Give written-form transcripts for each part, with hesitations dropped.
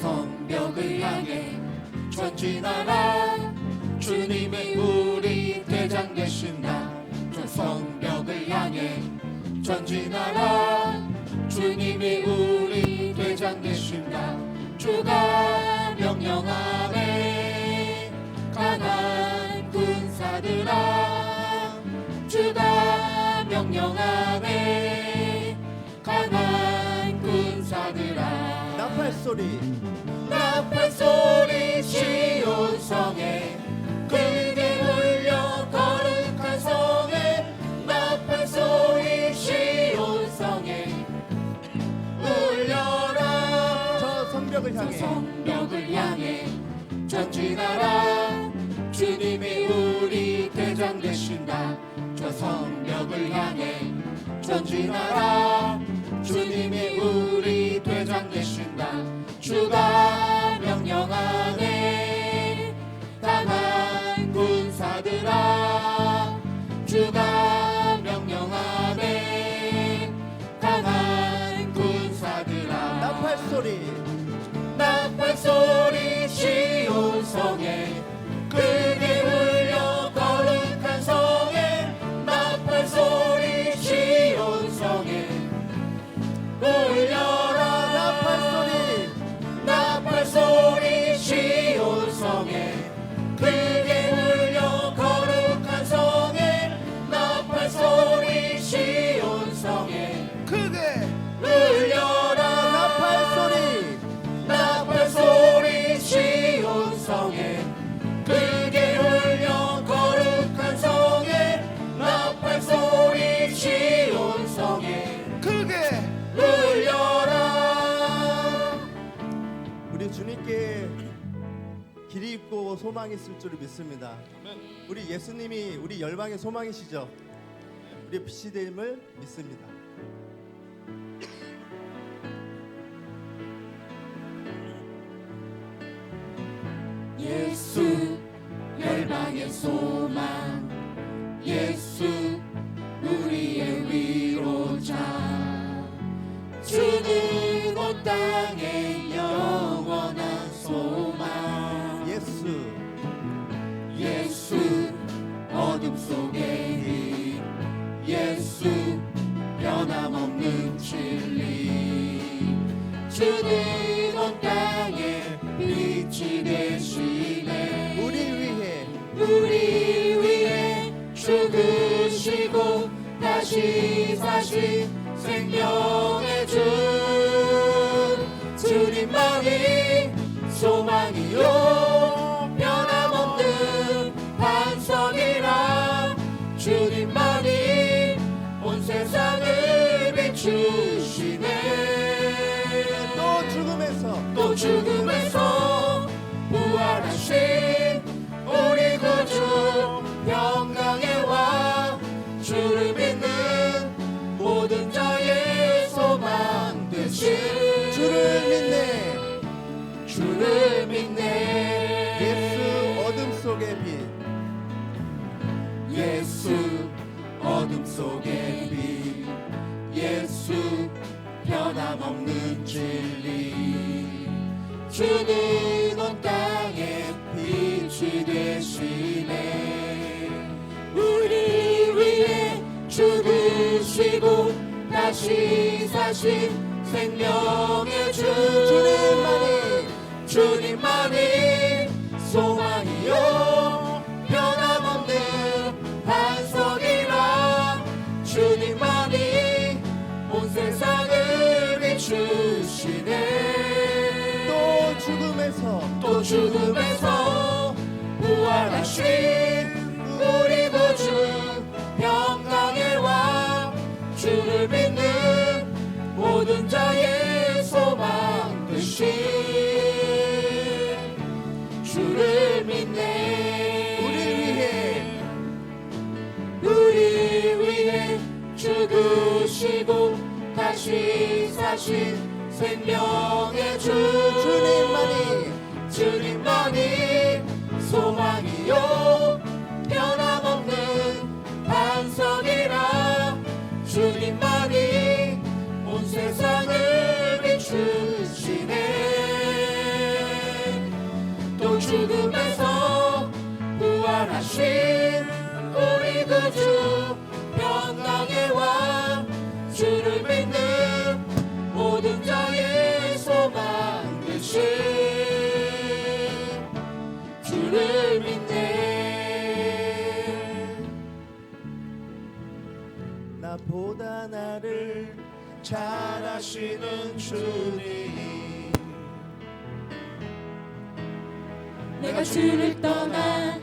성벽을 향해 전진하라. 주님이 우리 대장 되신다. 저 성벽을 향해 전진하라. 주님이 우리 대장 되신다. 주가 명령하네. 가난 군사들아, 주가 명령하네. 가난 군사들아, 나팔 소리 나팔 소리 시온 성에 크게 울려 거룩한 성에. 나팔 소리 시온 성에 울려라. 저 성벽을 향해 성벽을 향해 전진하라. 주님이 우리 대장 되신다. 저 성벽을 향해 전진하라. 주님이 우리 대장 되신다. 주가 명령하네. 강한 군사들아, 주가 명령하네. 강한 군사들아, 나팔 소리 나팔 소리 시온 성에 크게 울려 거룩한 성에. 나팔 소리 시온 성에 울려라. 나팔 소리 나팔 소리 시온 성에 크게 울려 거룩한 성에. 나팔 소리 시온 성에 크게 울려라. 나팔 소리 나팔 소리 시온 성에 크게 울려 거룩한 성에. 나팔 소리 시온 성에 크게 울려라. 우리 주님께 길이 있고 소망이 있을 줄 믿습니다. 우리 예수님이 우리 열방의 소망이시죠. 우리 빛이 됨을 믿습니다. 예수 열방의 소망, 예수 우리의 위로자. 주는 온 땅의 영원한 소망. 예수 어둠 속의 빛. 예수 변함없는 진리. 주는 온 땅의 빛이 되시네. 우리 위해 죽으시고 다시 사신 생명의 주. 주님만이 소망이요 변함없는 반석이라. 주님만이 온 세상을 비추시네. 또 죽음에서 부활하신 우리 구주 평강의 왕. 주를 믿는 모든 자의 소망 되신 주를 믿네. 예수 어둠 속의 빛. 예수 어둠 속의 빛. 예수 변함없는 진리. 주는 온 땅에 빛이 되시네. 우리 위해 죽으시고 다시 사신 생명의 주. 주님만이 소망이요 변함없는 반석이라. 주님만이 온 세상을 비추시네. 또 죽음에서 부활하신 우리 구주 평강의 왕. 주를 믿는 모든 자의 소망 되신 주를 믿네. 우리 위해 죽으시고 다시 사신 생명의 주. 주님만이 소망이요 변함없는 반석이라. 주님만이 온 세상을 비추시네. 나보다 나를 잘 아시는 주님. 내가 주를 떠나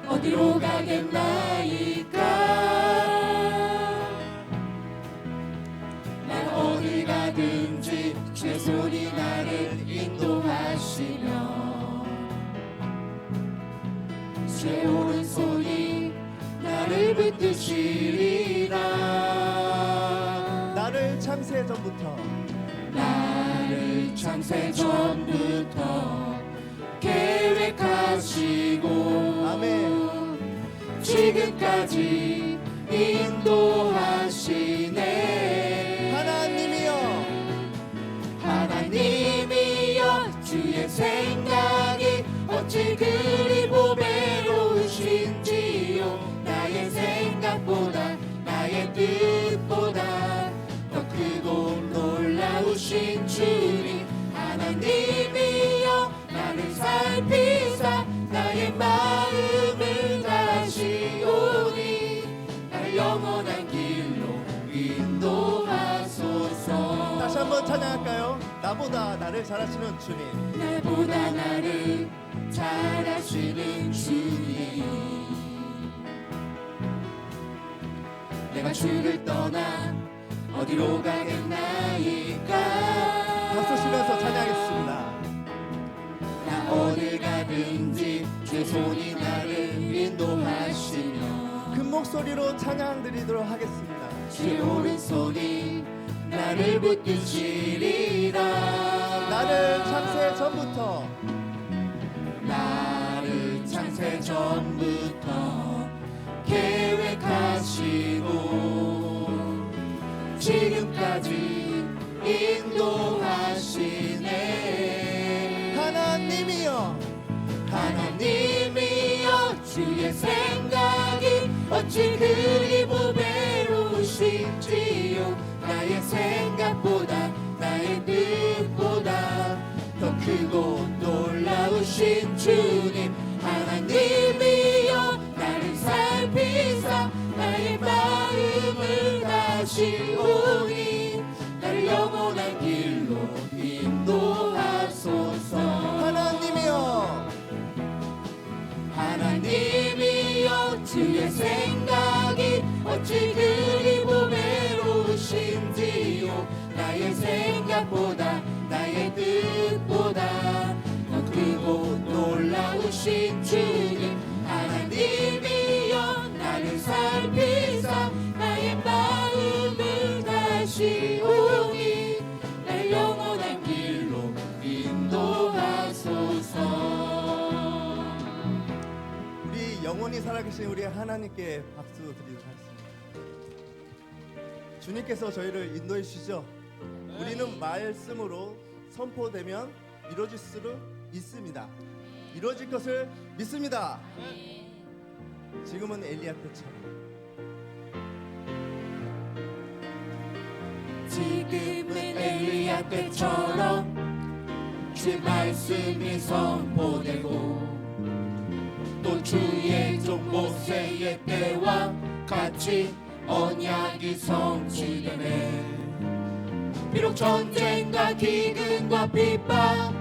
어디로 가겠나이까. 난 어디 가든지 주의 손이 나를 인도하시며 주의 오른손이 나를 붙드시리라. 나를 창세 전부터 나를 창세 전부터 계획하시고 아멘. 지금까지 인도하시네. 하나님이여 주의 생각이 어찌 그리 보배로우신지요. 나의 생각보다 나의 뜻보다 더 크고 놀라우신 주님. 하나님이여 나를 살피사 나의 마음을 다시오니 나를 영원한 길로 인도하소서. 다시 한번 찬양할까요? 나보다 나를 잘 아시는 주님. 나보다 나를 잘 아시는 주님. 내가 주를 떠나 어디로 가겠나이까. 박수 치면서 찬양하겠습니다. 나 어딜 가든지 주의 손이 나를 인도하시며 큰 목소리로 찬양 드리도록 하겠습니다. 주의 오른손이 나를 붙드시리라. 나를 창세 전부터 나를 창세 전부터 계획하시고 지금까지 인도하시네. 하나님이여 주의 생각이 어찌 그리 보배로우신지요. 나의 생각보다 나의 뜻보다 더 크고 놀라우신 주님. 하나님이여 나를 살피사 나의 마음을 다시오니 나를 영원한 길로 인도하소서. 하나님이여 주의 생각이 어찌 그리 보배로우신지요. 나의 생각보다 나의 뜻보다 더 크고 놀라우신 주님. 하나님이여 나를 살피사 나의 마음을 다시오니 날 영원한 길로 인도하소서. 우리 영원히 살아계신 우리 하나님께 박수 드리도록 하겠습니다. 주님께서 저희를 인도해 주시죠. 우리는 말씀으로 선포되면 이루어질 수 있습니다. 이루어질 것을 믿습니다. 지금은 엘리야 때처럼 지금은 엘리야 때처럼 주의 말씀이 선포되고 또 주의 종 모세의 때와 같이 언약이 성취되네. 비록 전쟁과 기근과 핍박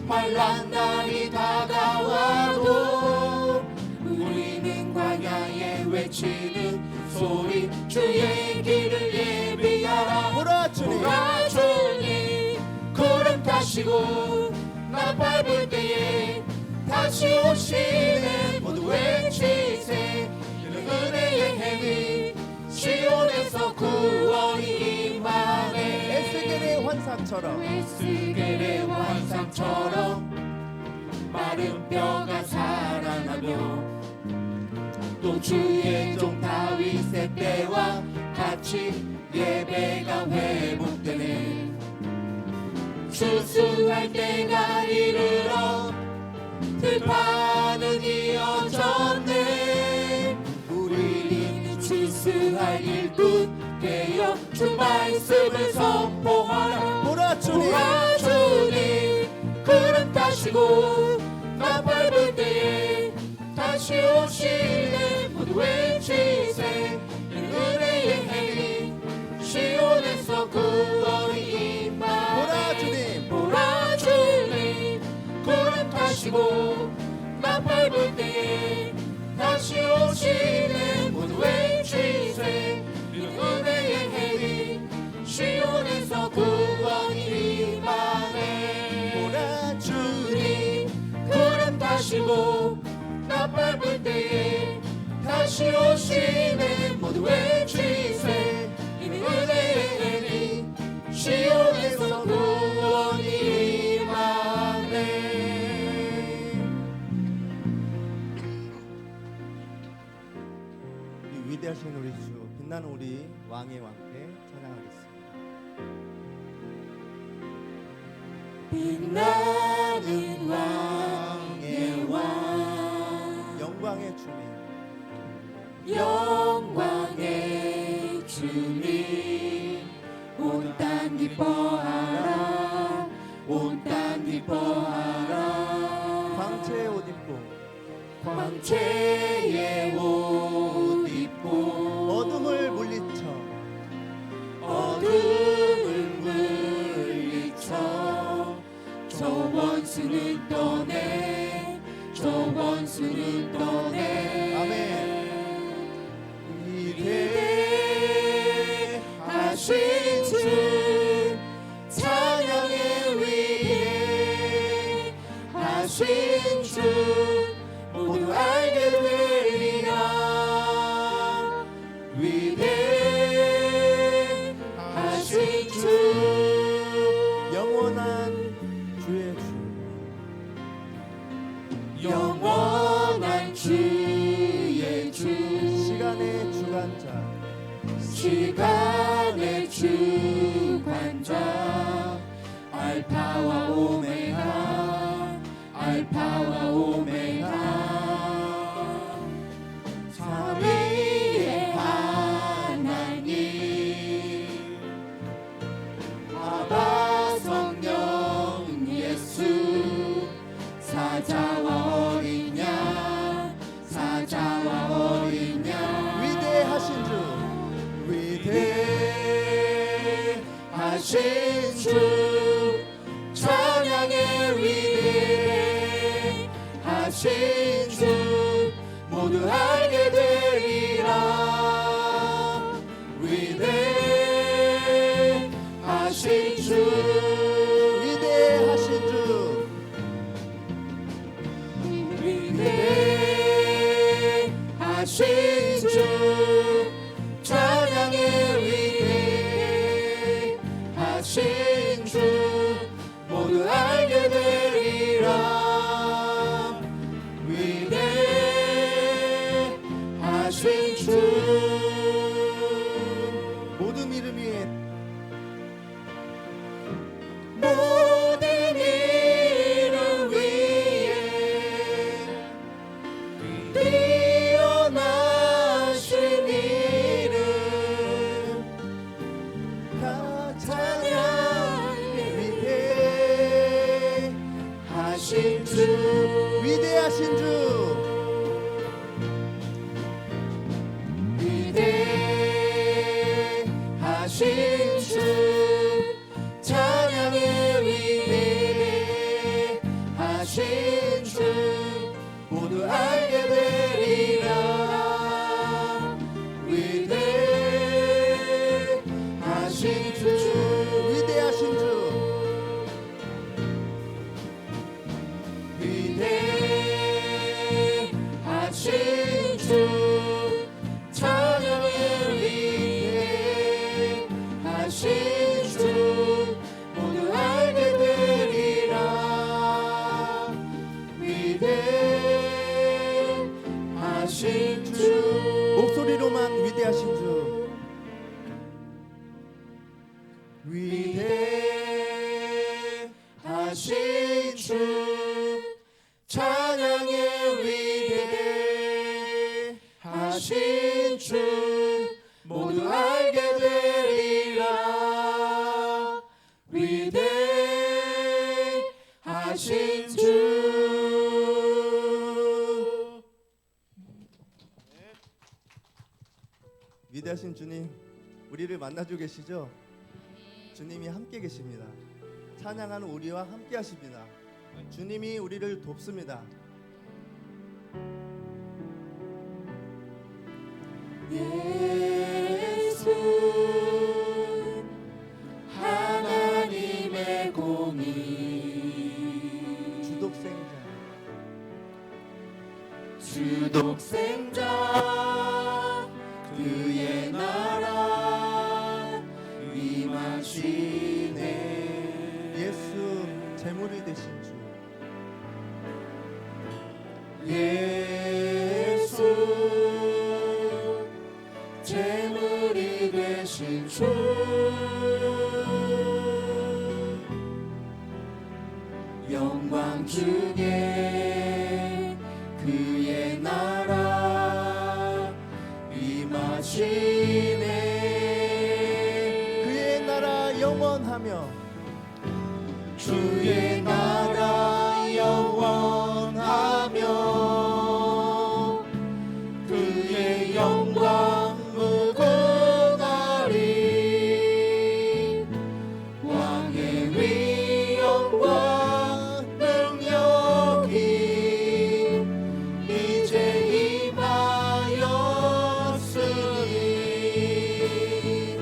말란 날이 다가와도 우리는 광야에 외치는 소리 주의 길을 예비하라. 보라 주님, 보라 주님 구름 타시고 나 밟을 때에 다시 오시네. 모두 외치세. 이는 은혜의 행위 시온에서 구원이 임하네. 에스겔의 환상처럼 에스겔의 환상처럼 마른 뼈가 살아나며 또 주의 종 다윗의 때와 같이 예배가 회복되네. 추수할 때가 이르러 들판은 이어졌네. 우리는 추수할 일꾼 되어 주 말씀을 선포하라. 보라 주님, 보라 주님 구름 타시고 나 밟을 때에 다시 오시네. 모두 외치세. 이는 은혜의 행위 타시고 나 밟을 때에 다시 오시는 모두 외치세 이는 은혜의 해리 시온에서 구원이 임하네 보라 주님 구름 타시고 나 밟을 때에 다시 오시는 모두 외치세 이는 은혜의 해리 시온에서 구원이 임하네. 이 위대하신 우리 주, 빛나는 우리 왕의 왕께 찬양하겠습니다. 빛나는 왕의 왕 영광의 주님, 영광의 주님 온 땅 기뻐하라 온 땅 기뻐하라 광채의 옷 입고 광채의 옷 입고 어둠을 물리쳐 어둠을 물리쳐 저 원수는 떠내 저 원수는 떠내 아멘. 위대하신 주 찬양의 위대하신 주 모두 알게 되리라 위대하신 주 영원한 주의 주, 영원한 주의 주 시간의 주관자, 시간의 주관자 알파와 오메가 알파와 오메가 삼위의 하나님 아바 성령 예수 사자와 어린 양 사자와 어린 양 위대하신 주, 위대하신 주 찬양의 위대하신 주 모두 알게 되리라 위대하신 주 위대하신 주, 위대하신 주 찬양의 위대하신 주 모두 알게 되리라 위대하신 주 모든 이름 위에 모든 이름 위에 뛰어나신 이름 다 찬양 위대하신 주 위대하신 주, 위대하신 주 찬양의 위대하신 주 모두 알게 되리라 위대하신 주 위대하신 주, 위대하신 주 찬양의 위대하신 주 모두 알게 되리라 위대하신 주 목소리로만 위대하신 주, 위대하신 주 찬양의 위대하신 주 모두 알게 되리라 위대하신 주 위대하신 주님, 우리를 만나주고 계시죠? 주님이 함께 계십니다. 찬양하는 우리와 함께 하십니다. 주님이 우리를 돕습니다. 예수 하나님의 공의 주독생자 그의 나라 임하시네. 예수 제물이 되신 주, 예수 제물이 되신 주 영광 중에 그의 나라 임하시네. 그의 나라 영원하며 주의 나라 영원하며 그의 영광 무궁하리. 왕의 위엄과 능력이 이제 임하였으니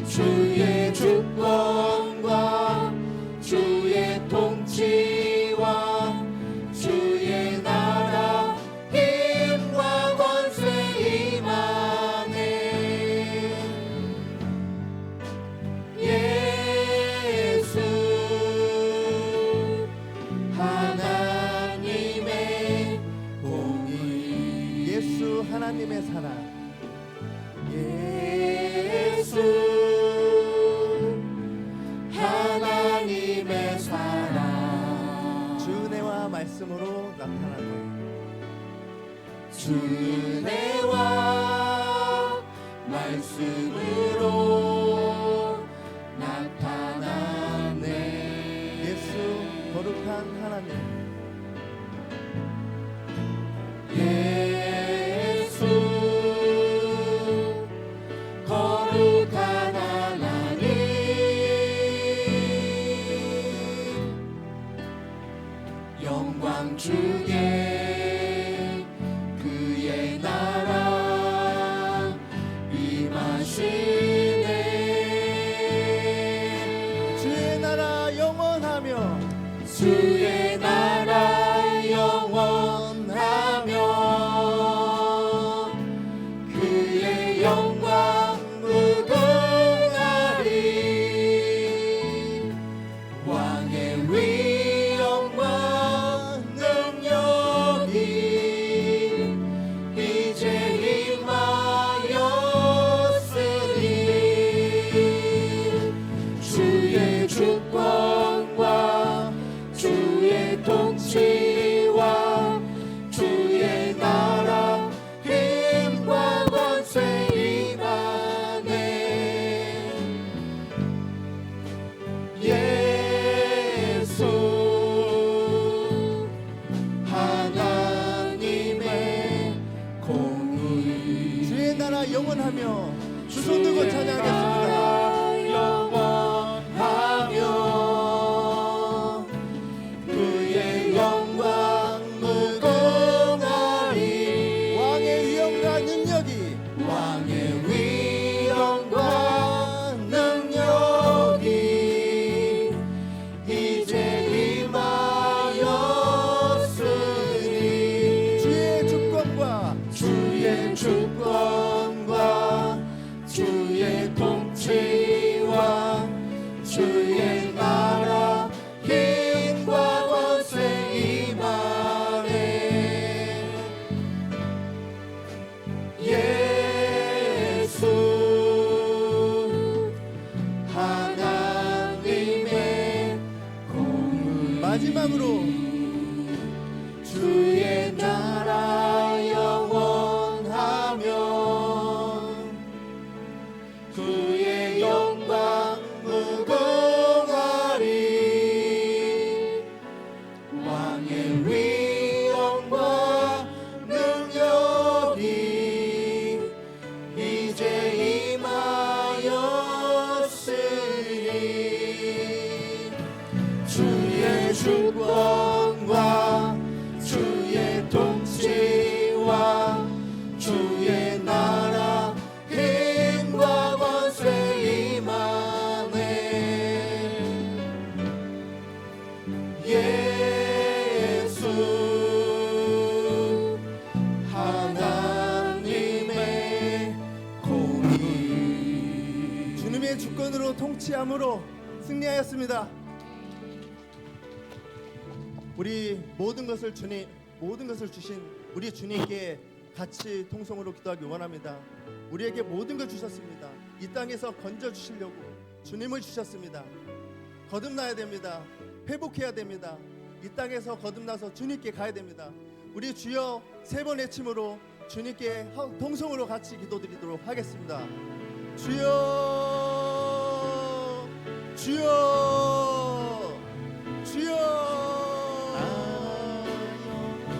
주의 주권과 주의 통치와 주의 나라 힘과 권세 임하네. 예수 하나님의 공의. 예수 하나님의 사랑, 예수 하나님의 사랑. 주 은혜와 말씀으로 나타나네. 주 은혜와 말씀으로 나타나네. 예수 거룩한 하나님, 예수 거룩한 하나님 영광 중에 그의 나라 임하시네. 주의 나라 영원하며 주의 나라 영원하며 그의 영광 무궁하리. 왕의 위엄과 능력이 이제 임하였으니 주의 주권과 주의 통치와 주의 나라 힘과 권세 임하네. 예수 하나님의 공의. 주의 나라 영원하며 두 손 들고 찬양하겠습니다. 영원하며 그의 영광 무궁하리. 왕의 위엄과 능력이 왕의 위엄과 능력이 이제 임하였으니 주의 주권과 주의 주권과 주의 통치와 주의 나라 힘과 권세 임하네. 예수 하나님의 공의. 마지막으로 주의 나라 영원하며 그의 영광 무궁하리. 왕의 위엄과 능력이 이제 임하였으니 주의 주권 주권으로 통치함으로 승리하였습니다. 우리 모든 것을 주신 우리 주님께 같이 통성으로 기도하기 원합니다. 우리에게 모든 걸 주셨습니다. 이 땅에서 건져 주시려고 주님을 주셨습니다. 거듭나야 됩니다. 회복해야 됩니다. 이 땅에서 거듭나서 주님께 가야 됩니다. 우리 주여 3번 외침으로 주님께 통성으로 같이 기도드리도록 하겠습니다. 주여, 주여, 주여.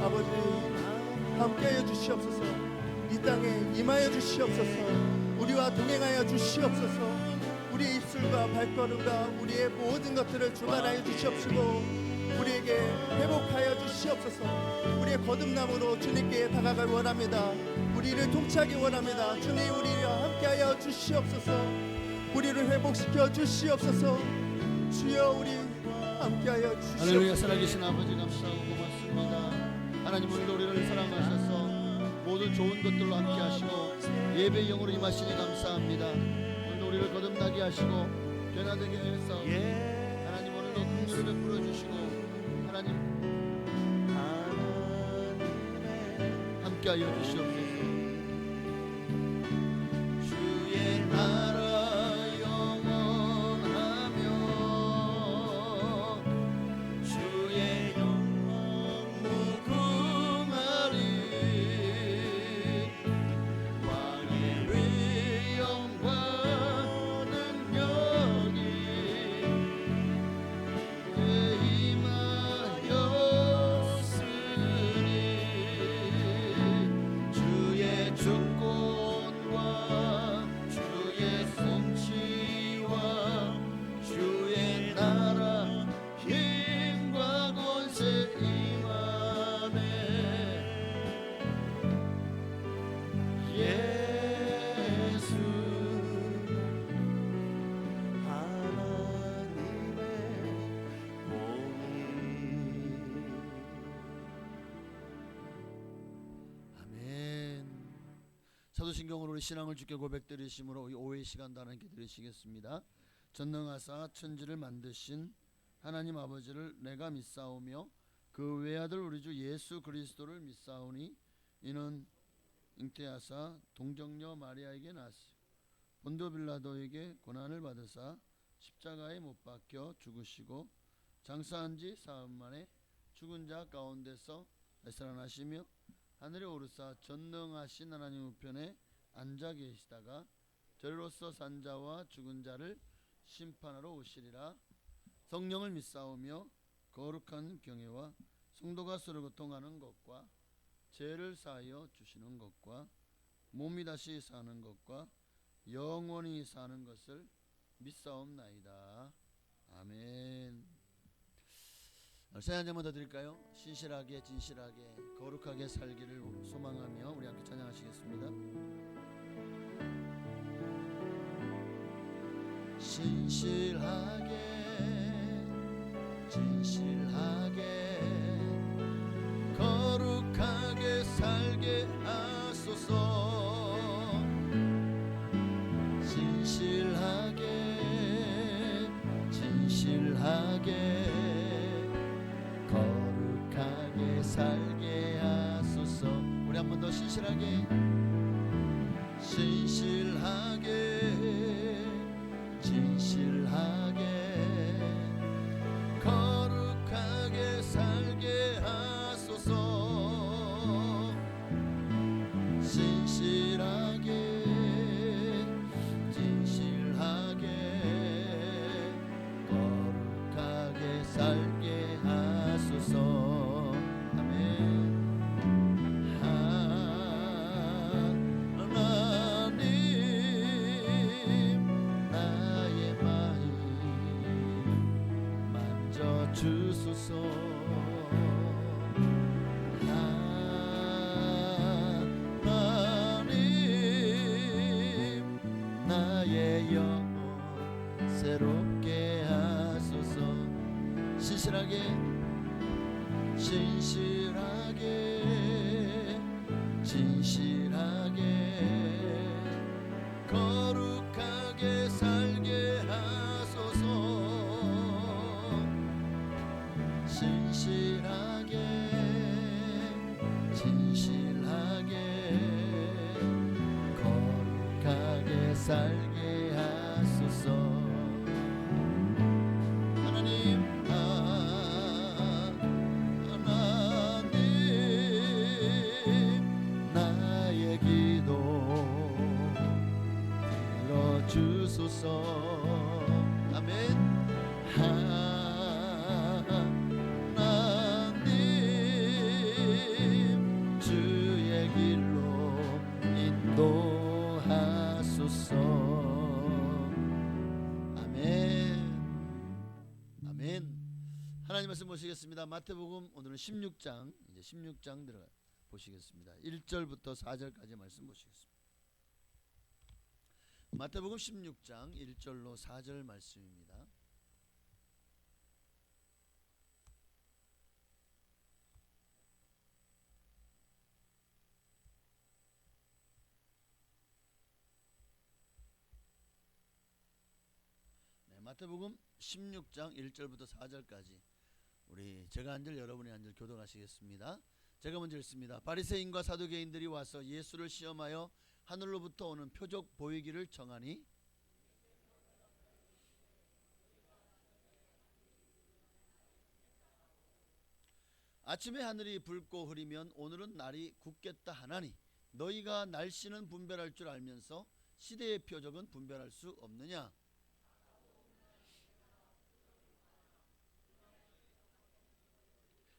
아버지 함께하여 주시옵소서. 이 땅에 임하여 주시옵소서. 우리와 동행하여 주시옵소서. 우리 입술과 발걸음과 우리의 모든 것들을 주관하여 주시옵시고 우리에게 회복하여 주시옵소서. 우리의 거듭남으로 주님께 다가가기 원합니다. 우리를 통치하기 원합니다. 주님 우리와 함께하여 주시옵소서. 우리를 회복시켜 주시옵소서. 주여 우리 함께하여 주시옵소서. 할렐루야. 살아계신 아버지 감사하고 고맙습니다. 하나님 오늘도 우리를 사랑하셔서 모든 좋은 것들로 함께 하시고 예배의 영으로 임하시니 감사합니다. 오늘도 우리를 거듭나게 하시고 변화되게 해서 하나님 오늘도 긍휼을 베풀어 주시고 하나님 함께 하여 주시옵소서. 주의 나라 영원하며 주의 무궁하리 왕의 위엄과 능력이 임하였으니 주의 주권과 주의 통치와 주의 나라 힘과 권세 임하네. 예수 하나님의 몸이. 아멘. 사도신경으로 우리 신앙을 주께 고백드리심으로 이 오후의 시간도 하나님께 드리시겠습니다. 전능하사 천지를 만드신 하나님 아버지를 내가 믿사오며 그 외아들 우리 주 예수 그리스도를 믿사오니 이는 잉태하사 동정녀 마리아에게 나시고 본도 빌라도에게 고난을 받으사 십자가에 못 박혀 죽으시고 장사한 지 사흘 만에 죽은 자 가운데서 살아나시며 하늘에 오르사 전능하신 하나님 우편에 앉아 계시다가 저리로서 산 자와 죽은 자를 심판하러 오시리라. 성령을 믿사오며 거룩한 경외와 성도가 서로 고통하는 것과 죄를 사하여 주시는 것과 몸이 다시 사는 것과 영원히 사는 것을 믿사옵나이다. 아멘. 새해 한 장만 더 드릴까요? 신실하게 진실하게 거룩하게 살기를 소망하며 우리 함께 찬양하시겠습니다. 신실하게 진실하게 거룩하게 살게 하소서. 진실하게 진실하게 거룩하게 살게 하소서. 우리 한 번 더 신실하게 진실하게 진실하게 거룩하게 살게 하소서. 진실하게 진실하게 거룩하게 살게 하소서. 아멘. 주소서. 하나님 나의 영혼 새롭게 하소서. 신실하게 진실하게 진실하게 거룩하게 살게 아멘. 하나님 주의 길로 인도하소서. 아멘. 아멘. 하나님 말씀 보시겠습니다. 마태복음 오늘은 16장, 이제 16장 들어가 보시겠습니다. 1절부터 4절까지 말씀 보시겠습니다. 마태복음 16장 1절로 4절 말씀입니다. 네, 마태복음 16장 1절부터 4절까지 우리 제가 한 절 여러분이 한 절 교독하시겠습니다. 제가 먼저 읽습니다. 바리새인과 사두개인들이 와서 예수를 시험하여 하늘로부터 오는 표적 보이기를 청하니 아침에 하늘이 붉고 흐리면 오늘은 날이 굳겠다 하나니 너희가 날씨는 분별할 줄 알면서 시대의 표적은 분별할 수 없느냐.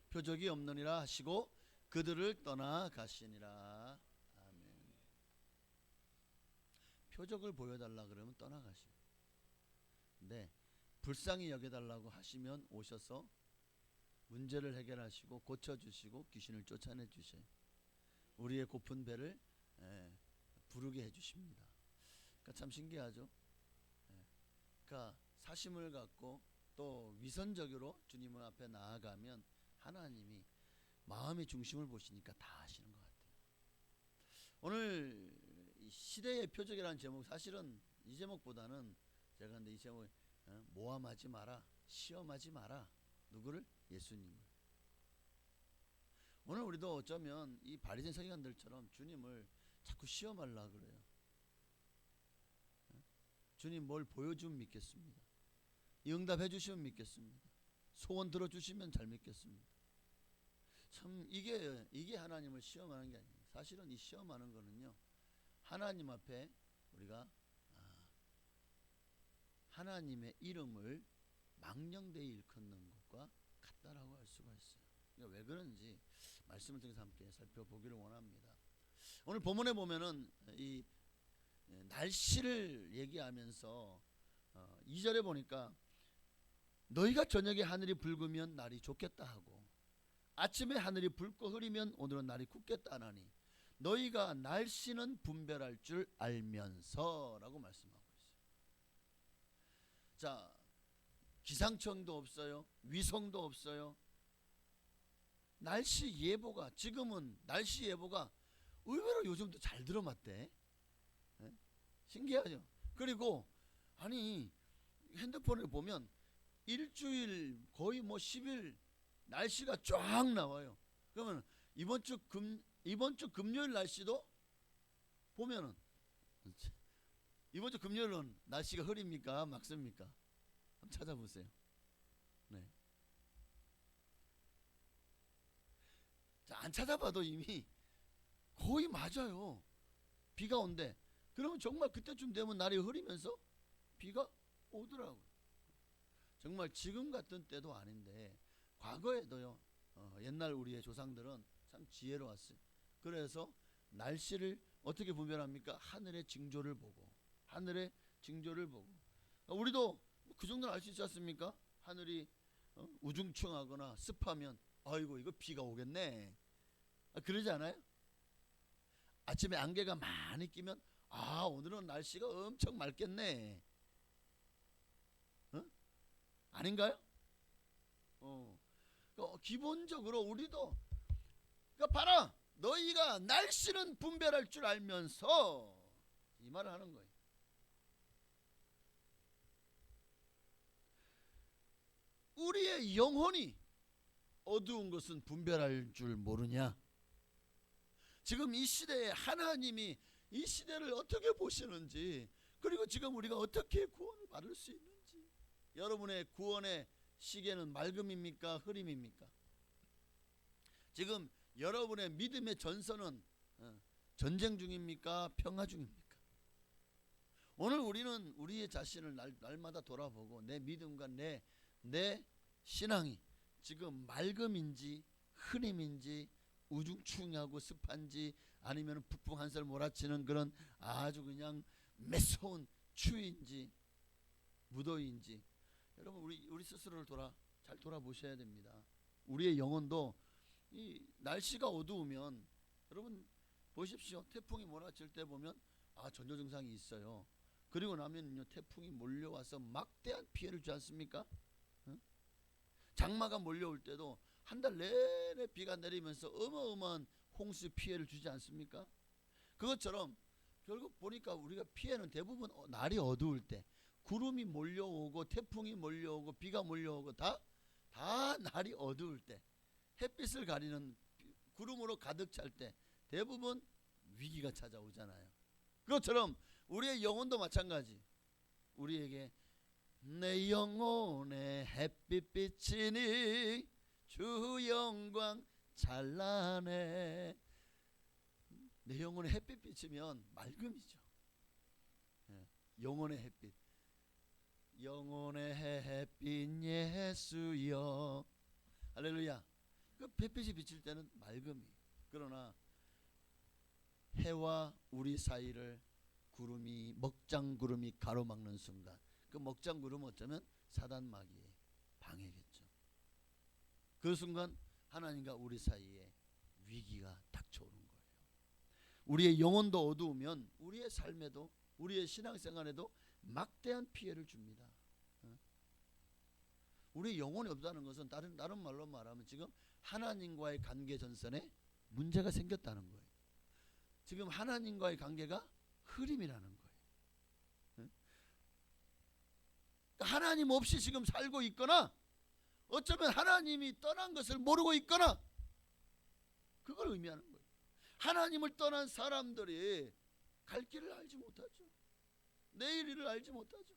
표적이 없느니라 하시고 그들을 떠나 가시니라. 아멘. 표적을 보여달라 그러면 떠나가시오. 네, 불쌍히 여겨달라고 하시면 오셔서 문제를 해결하시고 고쳐주시고 귀신을 쫓아내 주셔요. 우리의 고픈 배를 부르게 해주십니다. 그러니까 참 신기하죠. 그러니까 사심을 갖고 또 위선적으로 주님 앞에 나아가면 하나님이 마음의 중심을 보시니까 다 하시는 것 같아요. 오늘 이 시대의 표적이라는 제목, 사실은 이 제목보다는 제가 근데 이 제목 모함하지 마라, 시험하지 마라. 누구를? 예수님을. 오늘 우리도 어쩌면 이 바리새인 서기관들처럼 주님을 자꾸 시험하려고 그래요. 주님 뭘 보여주면 믿겠습니다. 이 응답해 주시면 믿겠습니다. 소원 들어주시면 잘 믿겠습니다. 참 이게 하나님을 시험하는 게 아니에요. 사실은 이 시험하는 거는요, 하나님 앞에 우리가 하나님의 이름을 망령되이 일컫는 것과 같다라고 할 수가 있어요. 그러니까 왜 그런지 말씀을 통해서 함께 살펴보기를 원합니다. 오늘 본문에 보면은 이 날씨를 얘기하면서 2절에 보니까 너희가 저녁에 하늘이 붉으면 날이 좋겠다 하고 아침에 하늘이 붉고 흐리면 오늘은 날이 굳겠다 하나니 너희가 날씨는 분별할 줄 알면서 라고 말씀하고 있어요. 자, 기상청도 없어요. 위성도 없어요. 날씨 예보가, 지금은 날씨 예보가 의외로 요즘도 잘 들어맞대. 신기하죠. 그리고 아니 핸드폰을 보면 일주일 거의 뭐 10일 날씨가 쫙 나와요. 그러면 이번 주 금요일 날씨도 보면은 이번 주 금요일은 날씨가 흐립니까 맑습니까? 한번 찾아보세요. 네. 자, 안 찾아봐도 이미 거의 맞아요. 비가 온대. 그러면 정말 그때쯤 되면 날이 흐리면서 비가 오더라고요. 정말 지금 같은 때도 아닌데 과거에도요. 옛날 우리의 조상들은 참 지혜로웠어요. 그래서 날씨를 어떻게 분별합니까? 하늘의 징조를 보고, 하늘의 징조를 보고. 우리도 그 정도는 알 수 있지 않습니까? 하늘이 우중충하거나 습하면 아이고 이거 비가 오겠네. 그러지 않아요? 아침에 안개가 많이 끼면 아 오늘은 날씨가 엄청 맑겠네. 아닌가요? 기본적으로 우리도 그러니까 봐라 너희가 날씨는 분별할 줄 알면서 이 말을 하는 거예요. 우리의 영혼이 어두운 것은 분별할 줄 모르냐? 지금 이 시대에 하나님이 이 시대를 어떻게 보시는지, 그리고 지금 우리가 어떻게 구원을 받을 수 있는지. 여러분의 구원의 시계는 맑음입니까? 흐림입니까? 지금 여러분의 믿음의 전선은 전쟁 중입니까? 평화 중입니까? 오늘 우리는 우리의 자신을 날마다 돌아보고 내 믿음과 내 신앙이 지금 맑음인지 흐림인지 우중충하고 습한지 아니면 북풍 한설 몰아치는 그런 아주 그냥 매서운 추위인지 무더위인지 여러분 우리 스스로를 잘 돌아보셔야 됩니다. 우리의 영혼도 이 날씨가 어두우면 여러분 보십시오. 태풍이 몰아칠 때 보면 전조 증상이 있어요. 그리고 나면요 태풍이 몰려와서 막대한 피해를 주지 않습니까? 응? 장마가 몰려올 때도 한 달 내내 비가 내리면서 어마어마한 홍수 피해를 주지 않습니까? 그것처럼 결국 보니까 우리가 피해는 대부분 날이 어두울 때 구름이 몰려오고 태풍이 몰려오고 비가 몰려오고 다 날이 어두울 때 햇빛을 가리는 구름으로 가득 찰 때 대부분 위기가 찾아오잖아요. 그것처럼 우리의 영혼도 마찬가지. 우리에게 내 영혼에 햇빛 비치니 주 영광 찬란해. 내 영혼에 햇빛 비치면 맑음이죠. 영혼의 햇빛. 영혼의 햇빛 예수여. 할렐루야. 그 햇빛이 비칠 때는 맑음이. 그러나 해와 우리 사이를 먹장 구름이 가로막는 순간 그 먹장 구름은 어쩌면 사단 마귀의 방해겠죠. 그 순간 하나님과 우리 사이에 위기가 닥쳐오는 거예요. 우리의 영혼도 어두우면 우리의 삶에도 우리의 신앙생활에도 막대한 피해를 줍니다. 우리 영혼이 없다는 것은 다른 말로 말하면 지금 하나님과의 관계 전선에 문제가 생겼다는 거예요. 지금 하나님과의 관계가 흐림이라는 거예요. 하나님 없이 지금 살고 있거나 어쩌면 하나님이 떠난 것을 모르고 있거나 그걸 의미하는 거예요. 하나님을 떠난 사람들이 갈 길을 알지 못하죠. 내일 일을 알지 못하죠.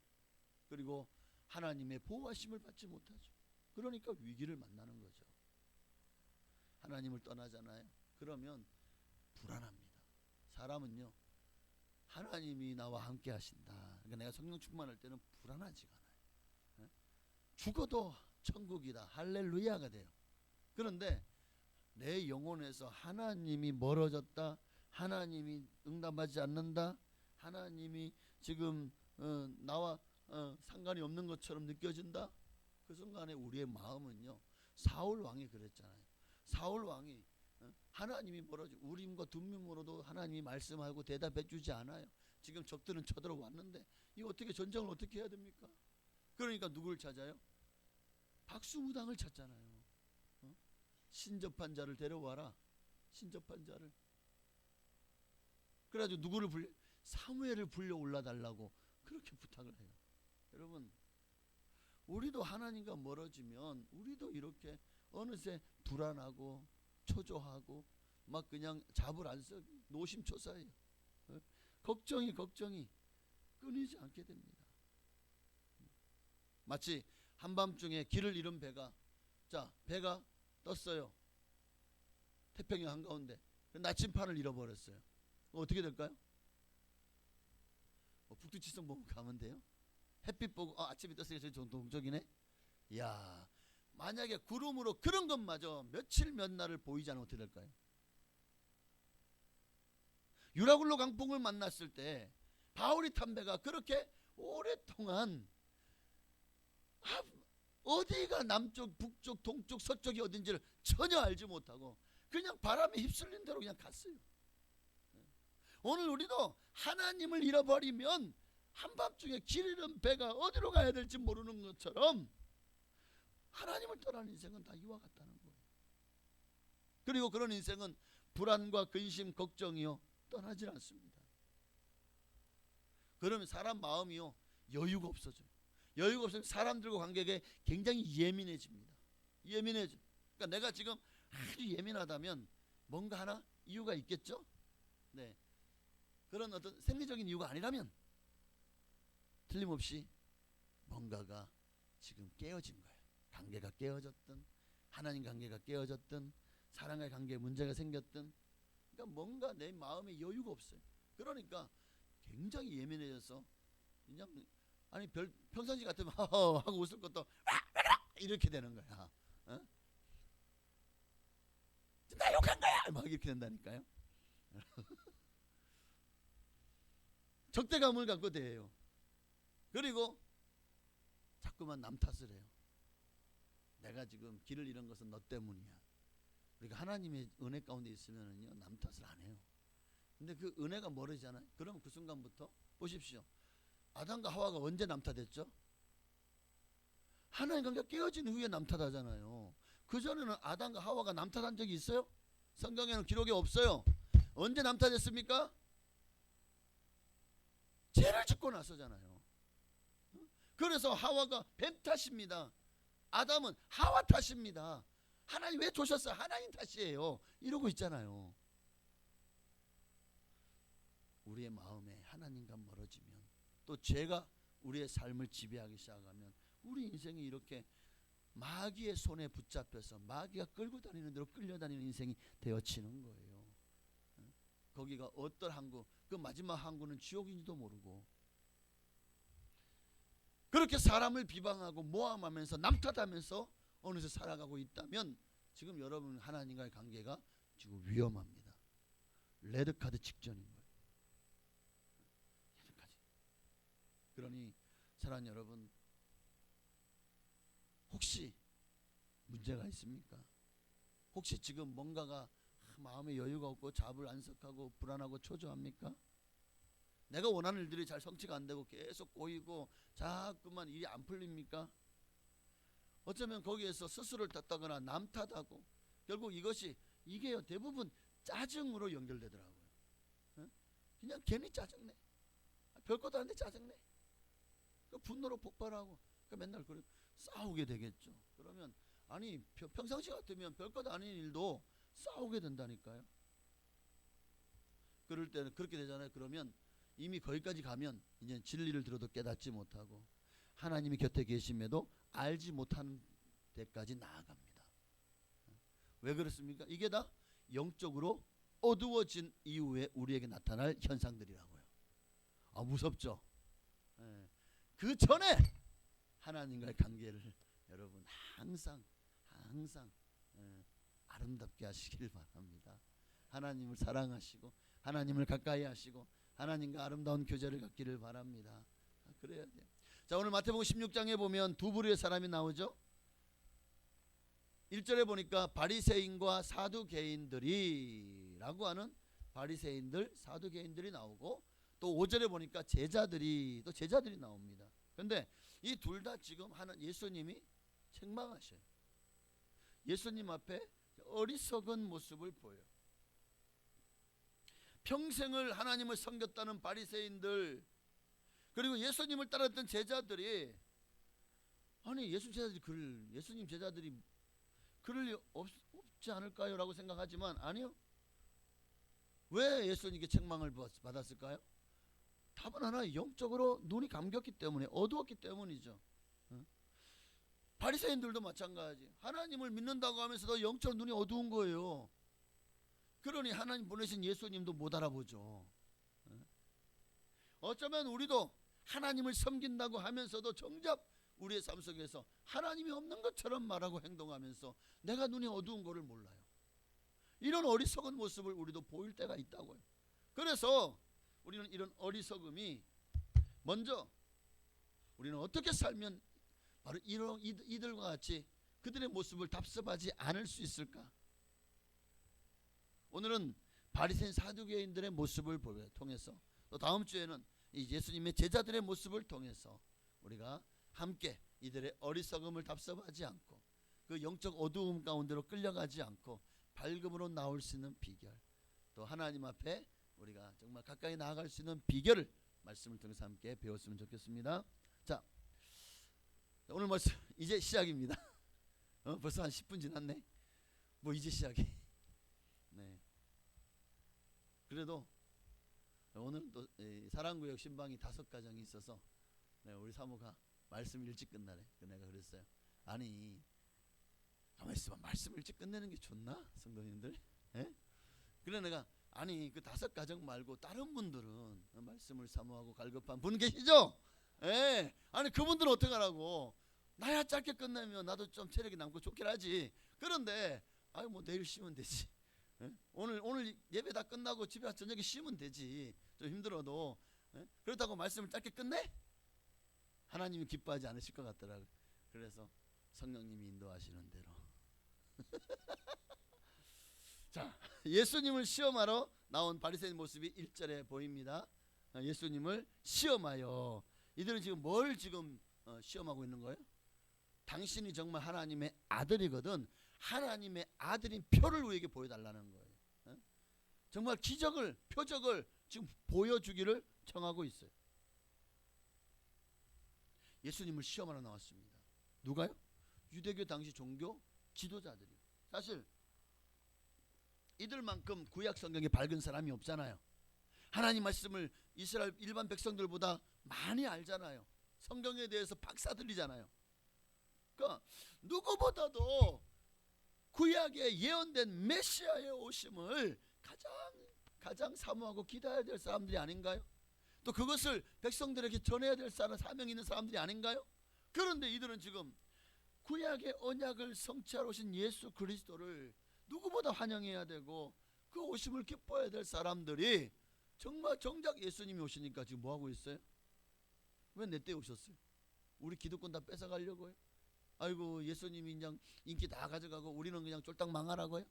그리고 하나님의 보호하심을 받지 못하죠. 그러니까 위기를 만나는 거죠. 하나님을 떠나잖아요. 그러면 불안합니다. 사람은요 하나님이 나와 함께 하신다. 그러니까 내가 성령 충만할 때는 불안하지가 않아요. 죽어도 천국이다. 할렐루야가 돼요. 그런데 내 영혼에서 하나님이 멀어졌다. 하나님이 응답하지 않는다. 하나님이 지금 나와 상관이 없는 것처럼 느껴진다. 그 순간에 우리의 마음은요 사울 왕이 그랬잖아요. 사울 왕이 하나님이 멀어지고 우림과 둠밈으로도 하나님이 말씀하고 대답해 주지 않아요. 지금 적들은 쳐들어왔는데 이거 어떻게 전쟁을 어떻게 해야 됩니까? 그러니까 누구를 찾아요? 박수무당을 찾잖아요. 신접한 자를 데려와라. 신접한 자를. 그래가지고 누구를 사무엘을 불려 올라달라고 그렇게 부탁을 해요. 여러분 우리도 하나님과 멀어지면 우리도 이렇게 어느새 불안하고 초조하고 막 그냥 잡을 안 써 노심초사해요. 걱정이 끊이지 않게 됩니다. 마치 한밤중에 길을 잃은 배가 배가 떴어요. 태평양 한가운데 나침판을 잃어버렸어요. 어떻게 될까요? 북두칠성 보고 가면 돼요. 햇빛 보고 아침이 떴으니까 저기 동쪽이네. 야 만약에 구름으로 그런 것마저 며칠 몇 날을 보이지 않으면 어떻게 될까요? 유라굴로 강풍을 만났을 때 바울이 탄 배가 그렇게 오랫동안 어디가 남쪽, 북쪽, 동쪽, 서쪽이 어딘지를 전혀 알지 못하고 그냥 바람에 휩쓸린 대로 그냥 갔어요. 오늘 우리도 하나님을 잃어버리면 한밤중에 길 잃은 배가 어디로 가야 될지 모르는 것처럼 하나님을 떠난 인생은 다 이와 같다는 거예요. 그리고 그런 인생은 불안과 근심, 걱정이요 떠나질 않습니다. 그러면 사람 마음이요 여유가 없어져요. 여유가 없으면 사람들과 관계에 굉장히 예민해집니다. 예민해져. 그러니까 내가 지금 아주 예민하다면 뭔가 하나 이유가 있겠죠? 네. 그런 어떤 생리적인 이유가 아니라면 틀림없이 뭔가가 지금 깨어진 거예요. 관계가 깨어졌든 하나님 관계가 깨어졌든 사랑과의 관계에 문제가 생겼든 그러니까 뭔가 내 마음에 여유가 없어요. 그러니까 굉장히 예민해져서 그냥 아니 평상시 같으면 하고 웃을 것도 왜 그래 이렇게 되는 거야. 어? 나 욕한 거야 막 이렇게 된다니까요. 적대감을 갖고 대해요. 그리고 자꾸만 남 탓을 해요. 내가 지금 길을 잃은 것은 너 때문이야. 우리가 하나님의 은혜 가운데 있으면은요 남 탓을 안 해요. 근데 그 은혜가 모르잖아요. 그럼 그 순간부터 보십시오. 아담과 하와가 언제 남 탓했죠? 하나님 관계가 깨어진 후에 남 탓하잖아요. 그 전에는 아담과 하와가 남 탓한 적이 있어요? 성경에는 기록이 없어요. 언제 남 탓했습니까? 죄를 짓고 나서잖아요. 그래서 하와가 뱀 탓입니다. 아담은 하와 탓입니다. 하나님 왜 조셨어요? 하나님 탓이에요. 이러고 있잖아요. 우리의 마음에 하나님과 멀어지면 또 죄가 우리의 삶을 지배하기 시작하면 우리 인생이 이렇게 마귀의 손에 붙잡혀서 마귀가 끌고 다니는 대로 끌려다니는 인생이 되어지는 거예요. 거기가 어떤 항구, 그 마지막 항구는 지옥인지도 모르고 그렇게 사람을 비방하고 모함하면서 남탓하면서 어느새 살아가고 있다면 지금 여러분 하나님과의 관계가 지금 위험합니다. 레드카드 직전인 거예요. 레드카드. 그러니 사랑하는 여러분, 혹시 문제가 있습니까? 혹시 지금 뭔가가 마음에 여유가 없고 자불안석하고 불안하고 초조합니까? 내가 원하는 일들이 잘 성취가 안 되고 계속 꼬이고 자꾸만 일이 안 풀립니까? 어쩌면 거기에서 스스로를 탓하거나 남 탓하고 결국 이게요 대부분 짜증으로 연결되더라고요. 그냥 괜히 짜증내. 별것도 아닌데 짜증내. 분노로 폭발하고 맨날 그래 싸우게 되겠죠. 그러면 아니 평상시 같으면 별것 아닌 일도 싸우게 된다니까요. 그럴 때는 그렇게 되잖아요. 그러면 이미 거기까지 가면 이제 진리를 들어도 깨닫지 못하고 하나님이 곁에 계심에도 알지 못하는 데까지 나아갑니다. 왜 그렇습니까? 이게 다 영적으로 어두워진 이후에 우리에게 나타날 현상들이라고요. 무섭죠? 그 전에 하나님과의 관계를 여러분 항상 아름답게 하시길 바랍니다. 하나님을 사랑하시고 하나님을 가까이 하시고 하나님과 아름다운 교제를 갖기를 바랍니다. 그래야 돼요. 자, 오늘 마태복음 16장에 보면 두 부류의 사람이 나오죠. 1절에 보니까 바리새인과 사두개인들이 라고 하는 바리새인들, 사두개인들이 나오고 또 5절에 보니까 제자들이 나옵니다. 그런데 이 둘 다 지금 예수님이 책망하셔요. 예수님 앞에 어리석은 모습을 보여요. 평생을 하나님을 섬겼다는 바리새인들 그리고 예수님을 따랐던 제자들이 아니 예수님 제자들이 그럴 리 없지 않을까요? 라고 생각하지만 아니요. 왜 예수님께 책망을 받았을까요? 답은 하나, 영적으로 눈이 감겼기 때문에, 어두웠기 때문이죠. 바리새인들도 마찬가지. 하나님을 믿는다고 하면서도 영적으로 눈이 어두운 거예요. 그러니 하나님 보내신 예수님도 못 알아보죠. 어쩌면 우리도 하나님을 섬긴다고 하면서도 정작 우리의 삶 속에서 하나님이 없는 것처럼 말하고 행동하면서 내가 눈이 어두운 거를 몰라요. 이런 어리석은 모습을 우리도 보일 때가 있다고요. 그래서 우리는 이런 어리석음이 먼저 우리는 어떻게 살면 바로 이들과 같이 그들의 모습을 답습하지 않을 수 있을까? 오늘은 바리새인 사두개인들의 모습을 통해서 또 다음 주에는 이 예수님의 제자들의 모습을 통해서 우리가 함께 이들의 어리석음을 답습하지 않고 그 영적 어두움 가운데로 끌려가지 않고 밝음으로 나올 수 있는 비결, 또 하나님 앞에 우리가 정말 가까이 나아갈 수 있는 비결을 말씀을 통해서 함께 배웠으면 좋겠습니다. 자, 오늘 말씀 이제 시작입니다. 벌써 한 10분 지났네. 뭐 이제 시작이. 네. 그래도 오늘은 또 사랑구역 신방이 5가정이 있어서 우리 사모가 말씀 일찍 끝나래. 내가 그랬어요. 아니 가만히 있어봐. 말씀 일찍 끝내는 게 좋나? 성도님들? 예? 그래 내가 아니 그 5가정 말고 다른 분들은 말씀을 사모하고 갈급한 분 계시죠? 예. 아니 그분들은 어떻게 하라고? 나야 짧게 끝내면 나도 좀 체력이 남고 좋긴 하지. 그런데 아유 뭐 내일 쉬면 되지. 예? 오늘 예배 다 끝나고 집에 와서 저녁에 쉬면 되지. 좀 힘들어도. 예? 그렇다고 말씀을 짧게 끝내? 하나님이 기뻐하지 않으실 것 같더라고요. 그래서 성령님이 인도하시는 대로. 자, 예수님을 시험하러 나온 바리새인 모습이 1절에 보입니다. 예수님을 시험하여. 이들은 지금 뭘 지금 시험하고 있는 거예요? 당신이 정말 하나님의 아들이거든. 하나님의 아들인 표를 우리에게 보여달라는 거예요. 정말 기적을, 표적을 지금 보여주기를 청하고 있어요. 예수님을 시험하러 나왔습니다. 누가요? 유대교 당시 종교 지도자들이요. 사실 이들만큼 구약 성경에 밝은 사람이 없잖아요. 하나님 말씀을 이스라엘 일반 백성들보다 많이 알잖아요. 성경에 대해서 박사 들리잖아요. 그러니까 누구보다도 구약에 예언된 메시아의 오심을 가장 사모하고 기다려야 될 사람들이 아닌가요? 또 그것을 백성들에게 전해야 될 사명 있는 사람들이 아닌가요? 그런데 이들은 지금 구약의 언약을 성취하러 오신 예수 그리스도를 누구보다 환영해야 되고 그 오심을 기뻐해야 될 사람들이 정작 예수님이 오시니까 지금 뭐하고 있어요? 왜 내 때 오셨어요? 우리 기득권 다 뺏어가려고요? 아이고 예수님이 그냥 인기 다 가져가고 우리는 그냥 쫄딱 망하라고요?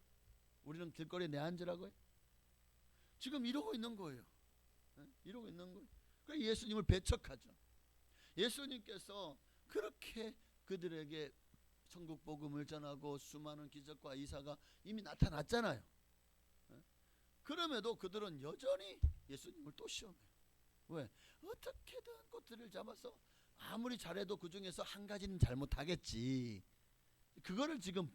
우리는 길거리에 내앉으라고요? 지금 이러고 있는 거예요. 이러고 있는 거예요. 그래서 예수님을 배척하죠. 예수님께서 그렇게 그들에게 천국 복음을 전하고 수많은 기적과 이사가 이미 나타났잖아요. 그럼에도 그들은 여전히 예수님을 또 시험해요. 왜? 어떻게든 꼬투리를 잡아서 아무리 잘해도 그 중에서 한 가지는 잘못하겠지. 그거를 지금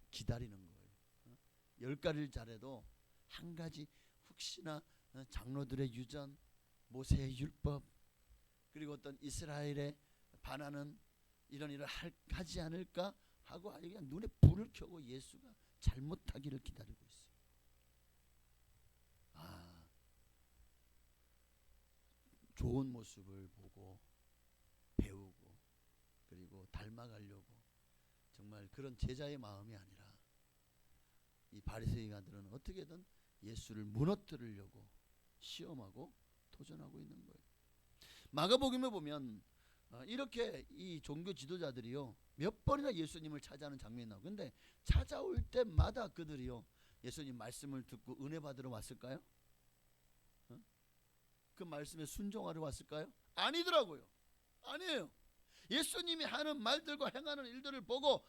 기다리는 거예요. 10가지를 잘해도 한 가지 혹시나 장로들의 유전, 모세의 율법, 그리고 어떤 이스라엘에 반하는 이런 일을 하지 않을까 하고 그냥 눈에 불을 켜고 예수가 잘못하기를 기다리고 있어요. 좋은 모습을 보고 배우고 그리고 닮아가려고 정말 그런 제자의 마음이 아니라 이 바리새인들은 어떻게든 예수를 무너뜨리려고 시험하고 도전하고 있는 거예요. 마가복음에 보면 이렇게 이 종교 지도자들이요 몇 번이나 예수님을 찾아하는 장면이 나오고 근데 찾아올 때마다 그들이요 예수님 말씀을 듣고 은혜 받으러 왔을까요? 그 말씀에 순종하러 왔을까요? 아니더라고요. 아니에요. 예수님이 하는 말들과 행하는 일들을 보고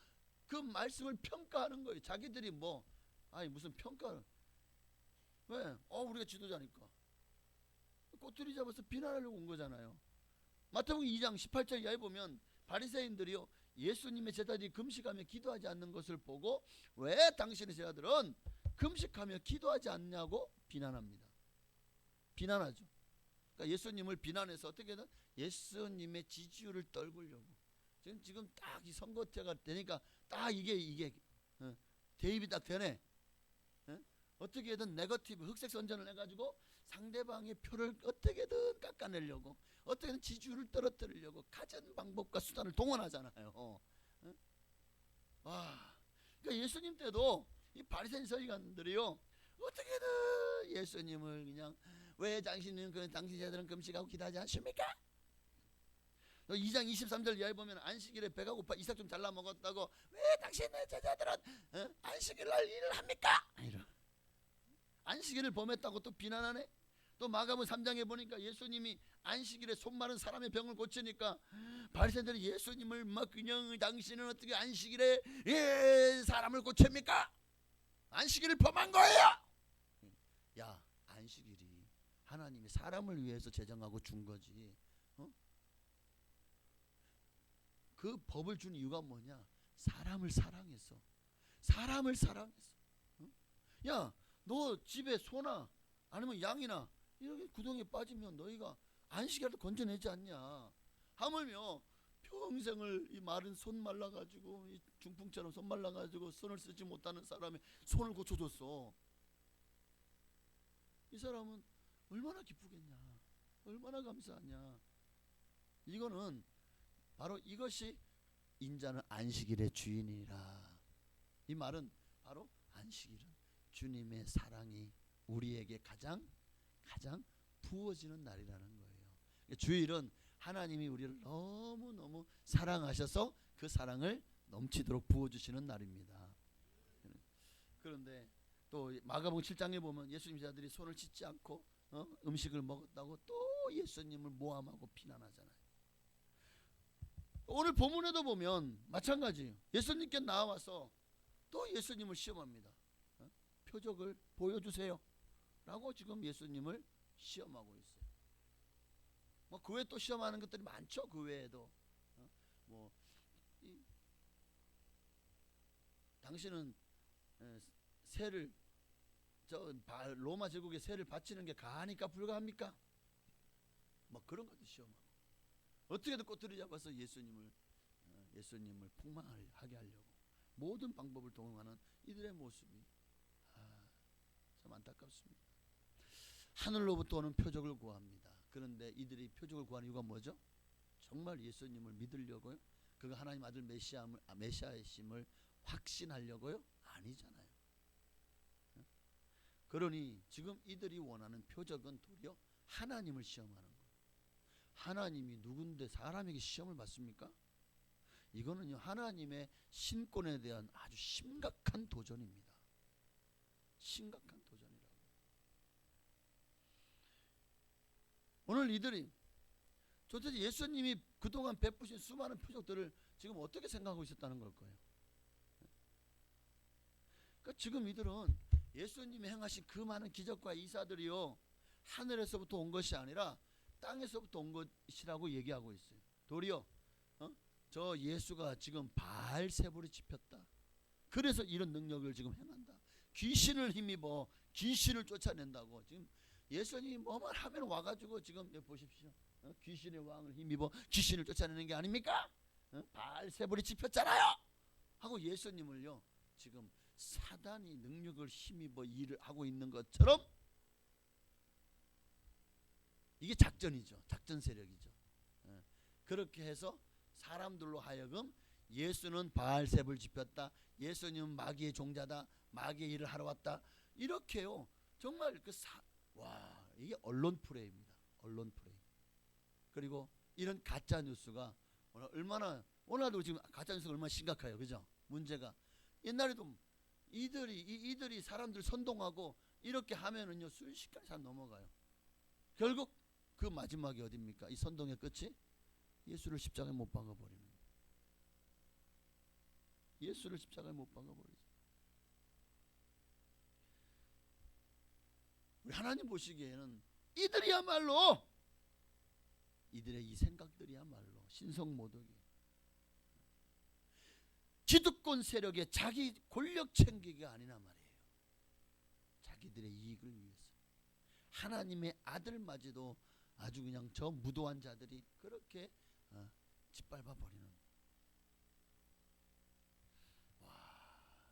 그 말씀을 평가하는 거예요. 자기들이 무슨 평가를 왜? 우리가 지도자니까 꼬투리 잡아서 비난하려고 온 거잖아요. 마태복음 2장 18절 이하에 보면 바리새인들이요 예수님의 제자들이 금식하며 기도하지 않는 것을 보고 왜 당신의 제자들은 금식하며 기도하지 않냐고 비난합니다. 비난하죠. 그러니까 예수님을 비난해서 어떻게든 예수님의 지지율을 떨구려고 지금 딱 이 선거 때가 되니까 딱 이게 대입이 딱 되네. 어떻게든 네거티브 흑색 선전을 해가지고 상대방의 표를 어떻게든 깎아내려고 어떻게든 지지율을 떨어뜨리려고 갖은 방법과 수단을 동원하잖아요. 그러니까 예수님 때도 이 바리새인 서기관들이요 어떻게든 예수님을 그냥 왜 당신 제자들은 금식하고 기도하지 않습니까? 2장 23절 이하에 보면 안식일에 배가 고파 이삭 좀 잘라 먹었다고 왜 당신의 제자들은 안식일 날 일을 합니까? 이런. 안식일을 범했다고 또 비난하네. 또 마가복음 3장에 보니까 예수님이 안식일에 손 마른 사람의 병을 고치니까 바리새인들이 예수님을 막 그냥 당신은 어떻게 안식일에 사람을 고칩니까? 안식일을 범한 거예요. 야 안식일이 하나님이 사람을 위해서 제정하고 준 거지. 그 법을 준 이유가 뭐냐? 사람을 사랑해서. 야 너 집에 소나 아니면 양이나 이렇게 구덩이에 빠지면 너희가 안식일에도 건져내지 않냐? 하물며 평생을 이 마른 손 말라가지고 이 중풍처럼 손 말라가지고 손을 쓰지 못하는 사람의 손을 고쳐줬어. 이 사람은 얼마나 기쁘겠냐? 얼마나 감사하냐? 이거는 바로 이것이 인자는 안식일의 주인이라. 이 말은 바로 안식일은 주님의 사랑이 우리에게 가장 부어지는 날이라는 거예요. 주일은 하나님이 우리를 너무너무 사랑하셔서 그 사랑을 넘치도록 부어주시는 날입니다. 그런데 또 마가복음 7장에 보면 예수님 제자들이 손을 씻지 않고 음식을 먹었다고 또 예수님을 모함하고 비난하잖아요. 오늘 본문에도 보면 마찬가지예요. 예수님께 나와서 또 예수님을 시험합니다. 표적을 보여주세요 라고 지금 예수님을 시험하고 있어요. 뭐 그 외에 또 시험하는 것들이 많죠. 그 외에도 당신은 새를 로마 제국에 새를 바치는 게 가하니까 불가합니까? 뭐 그런 것도 시험하고 어떻게든 꼬투리 잡아서 예수님을 폭망하게 하려고 모든 방법을 동원하는 이들의 모습이 참 안타깝습니다. 하늘로부터 오는 표적을 구합니다. 그런데 이들이 표적을 구하는 이유가 뭐죠? 정말 예수님을 믿으려고요? 그가 하나님 아들 메시아이심을 확신하려고요? 아니잖아요. 그러니 지금 이들이 원하는 표적은 도리어 하나님을 시험하는 거예요. 하나님이 누군데 사람에게 시험을 받습니까? 이거는요 하나님의 신권에 대한 아주 심각한 도전입니다. 심각한 도전이라고. 오늘 이들이 도대체 예수님이 그동안 베푸신 수많은 표적들을 지금 어떻게 생각하고 있었다는 걸 거예요. 그러니까 지금 이들은 예수님이 행하신 그 많은 기적과 이사들이요 하늘에서부터 온 것이 아니라 땅에서부터 온 것이라고 얘기하고 있어요. 도리어 저 예수가 지금 바알세불이 집혔다. 그래서 이런 능력을 지금 행한다. 귀신을 힘입어 귀신을 쫓아낸다고. 지금 예수님이 뭐만 하면 와가지고 지금 보십시오. 귀신의 왕을 힘입어 귀신을 쫓아내는 게 아닙니까? 바알세불이 집혔잖아요 하고 예수님을요 지금 사단이 능력을 힘입어 일을 하고 있는 것처럼 이게 작전이죠. 작전 세력이죠. 그렇게 해서 사람들로 하여금 예수는 바알세불 집혔다. 예수님은 마귀의 종자다. 마귀의 일을 하러 왔다. 이렇게요. 정말 이게 언론 프레이입니다. 언론 프레이. 그리고 이런 가짜 뉴스가 오늘도 지금 가짜 뉴스가 얼마나 심각해요. 그죠? 문제가 옛날에도 이들이 사람들 선동하고 이렇게 하면은요 순식간에 잘 넘어가요. 결국 그 마지막이 어디입니까? 이 선동의 끝이 예수를 십자가에 못 박아버리는 거예요. 예수를 십자가에 못 박아버리죠. 우리 하나님 보시기에는 이들이야말로 이들의 이 생각들이야말로 신성모독이 기득권 세력의 자기 권력 챙기기가 아니나 말이에요. 자기들의 이익을 위해서 하나님의 아들마저도 아주 그냥 저 무도한 자들이 그렇게 짓밟아 버리는.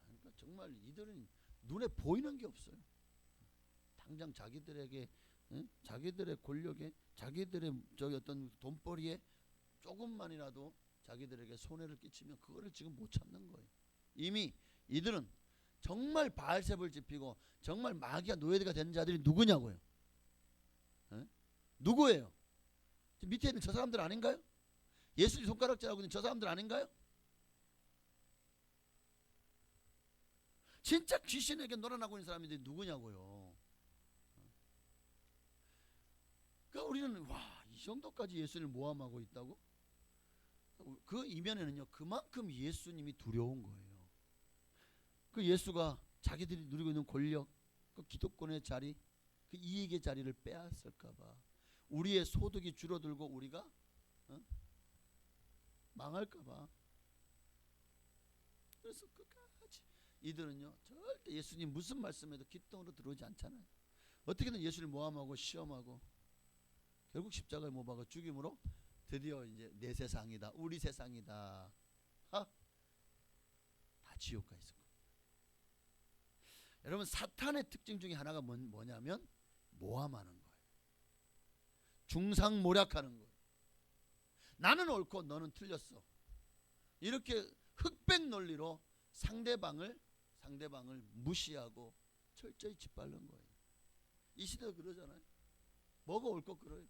그러니까 정말 이들은 눈에 보이는 게 없어요. 당장 자기들에게 자기들의 권력에 자기들의 어떤 돈벌이에 조금만이라도 자기들에게 손해를 끼치면 그거를 지금 못 참는 거예요. 이미 이들은 정말 바알세불 집히고 정말 마귀가 노예가 되는 자들이 누구냐고요? 누구예요? 밑에 있는 저 사람들 아닌가요? 예수님 손가락질하고 있는 저 사람들 아닌가요? 진짜 귀신에게 놀아나고 있는 사람들이 누구냐고요? 그러니까 우리는 이 정도까지 예수님을 모함하고 있다고? 그 이면에는요 그만큼 예수님이 두려운 거예요. 그 예수가 자기들이 누리고 있는 권력, 그 기득권의 자리, 그 이익의 자리를 빼앗을까봐, 우리의 소득이 줄어들고 우리가 망할까봐. 그래서 끝까지 이들은요 절대 예수님 무슨 말씀에도 귓등으로 들어오지 않잖아요. 어떻게든 예수를 모함하고 시험하고 결국 십자가에 못 박아 죽임으로 드디어 이제 내 세상이다, 우리 세상이다, 다 지옥 가 있을 거예요. 여러분 사탄의 특징 중에 하나가 뭐냐면 모함하는 거예요. 중상모략하는 거예요. 나는 옳고 너는 틀렸어. 이렇게 흑백 논리로 상대방을 무시하고 철저히 짓밟는 거예요. 이 시대가 그러잖아요. 뭐가 옳고 그러요.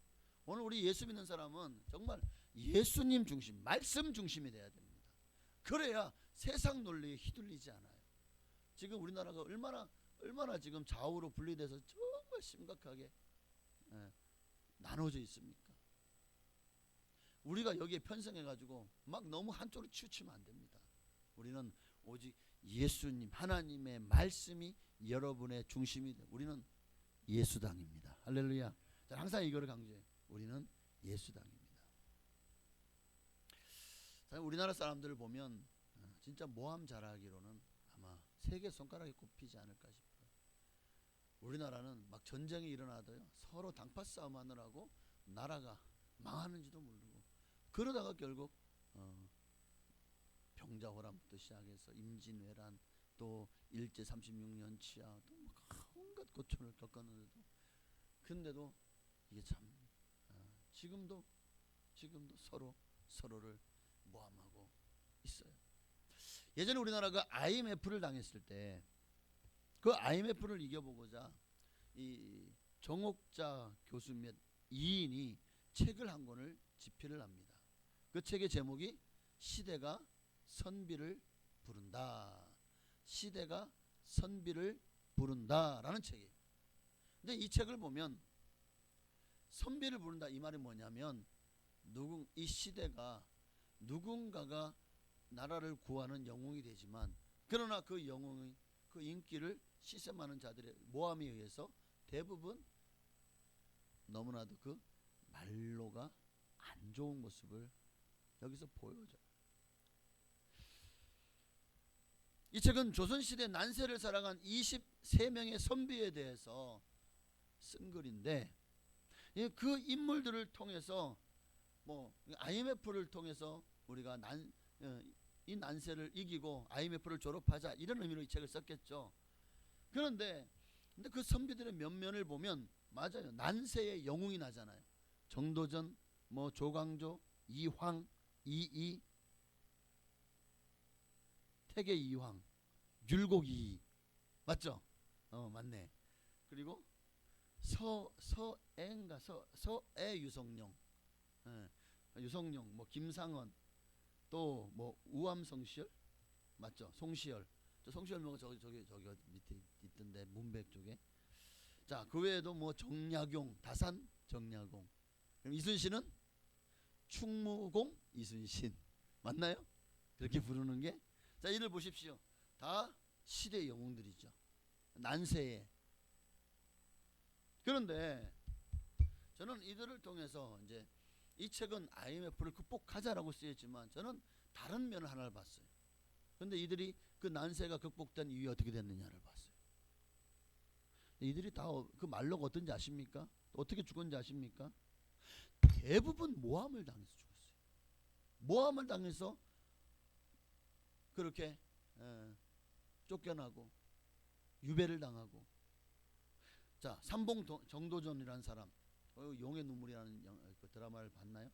오늘 우리 예수 믿는 사람은 정말 예수님 중심, 말씀 중심이 돼야 됩니다. 그래야 세상 논리에 휘둘리지 않아요. 지금 우리나라가 얼마나 지금 좌우로 분리돼서 정말 심각하게 나눠져 있습니까? 우리가 여기에 편성해가지고 막 너무 한쪽으로 치우치면 안 됩니다. 우리는 오직 예수님, 하나님의 말씀이 여러분의 중심이 돼. 우리는 예수당입니다. 할렐루야. 항상 이거를 강조해요. 우리는 예수당입니다. 우리나라 사람들을 보면 진짜 모함 잘하기로는 아마 세계 손가락에 꼽히지 않을까 싶어요. 우리나라는 막 전쟁이 일어나도요, 서로 당파 싸움 하느라고 나라가 망하는지도 모르고, 그러다가 결국 병자호란부터 시작해서 임진왜란, 또 일제 36년 치하, 또 온갖 고초를 겪었는데도, 근데도 이게 참 지금도 서로를 모함하고 있어요. 예전에 우리나라가 IMF를 당했을 때 그 IMF를 이겨보고자 이 정옥자 교수 몇 2인이 책을 한 권을 집필을 합니다. 그 책의 제목이 시대가 선비를 부른다. 시대가 선비를 부른다라는 책이에요. 근데 이 책을 보면 선비를 부른다 이 말이 뭐냐면, 이 시대가 누군가가 나라를 구하는 영웅이 되지만, 그러나 그 영웅이 그 인기를 시샘하는 자들의 모함에 의해서 대부분 너무나도 그 말로가 안 좋은 모습을 여기서 보여줘요. 이 책은 조선시대 난세를 살아간 23명의 선비에 대해서 쓴 글인데, 그 인물들을 통해서 뭐 IMF를 통해서 우리가 이 난세를 이기고 IMF를 졸업하자, 이런 의미로 이 책을 썼겠죠. 그런데 그 선비들의 면면을 보면 맞아요. 난세의 영웅이 나잖아요. 정도전, 뭐 조광조, 이황, 이이, 태계 이황, 율곡 이이, 맞죠? 맞네. 그리고 서애 유성룡, 유성룡, 뭐 김상원, 또 뭐 우암성시열, 맞죠? 송시열. 저 송시열 뭐 저기 밑에 있던데, 문백 쪽에. 자, 그 외에도 뭐 정약용, 다산 정약용. 그럼 이순신은 충무공 이순신, 맞나요? 그렇게 부르는 게. 자, 이들 보십시오. 다 시대 영웅들이죠. 난세에. 그런데 저는 이들을 통해서 이제 이 책은 IMF를 극복하자라고 쓰였지만, 저는 다른 면을 하나를 봤어요. 그런데 이들이 그 난세가 극복된 이유가 어떻게 됐느냐를 봤어요. 이들이 다 그 말로가 어떤지 아십니까? 어떻게 죽었는지 아십니까? 대부분 모함을 당해서 죽었어요. 모함을 당해서 그렇게 쫓겨나고 유배를 당하고. 자, 삼봉 정도전이라는 사람, 용의 눈물이라는 그 드라마를 봤나요?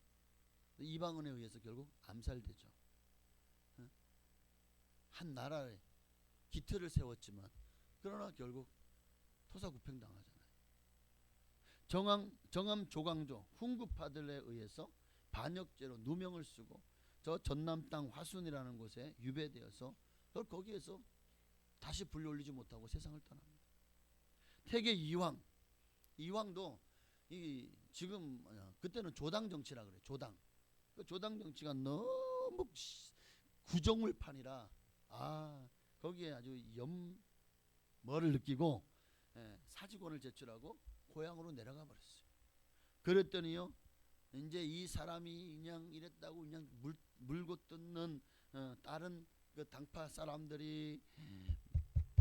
이방원에 의해서 결국 암살되죠. 한 나라에 기틀을 세웠지만, 그러나 결국 토사구팽 당하잖아요. 정암 조광조 훈구파들에 의해서 반역죄로 누명을 쓰고 저 전남 땅 화순이라는 곳에 유배되어서 거기에서 다시 불려올리지 못하고 세상을 떠납니다. 태계 이황도 지금 그때는 조당 정치라 그래. 조당. 그 조당 정치가 너무 구정물판이라 거기에 아주 뭐를 느끼고 사직원을 제출하고 고향으로 내려가 버렸어요. 그랬더니요, 이제 이 사람이 그냥 이랬다고 그냥 물고 뜯는 다른 그 당파 사람들이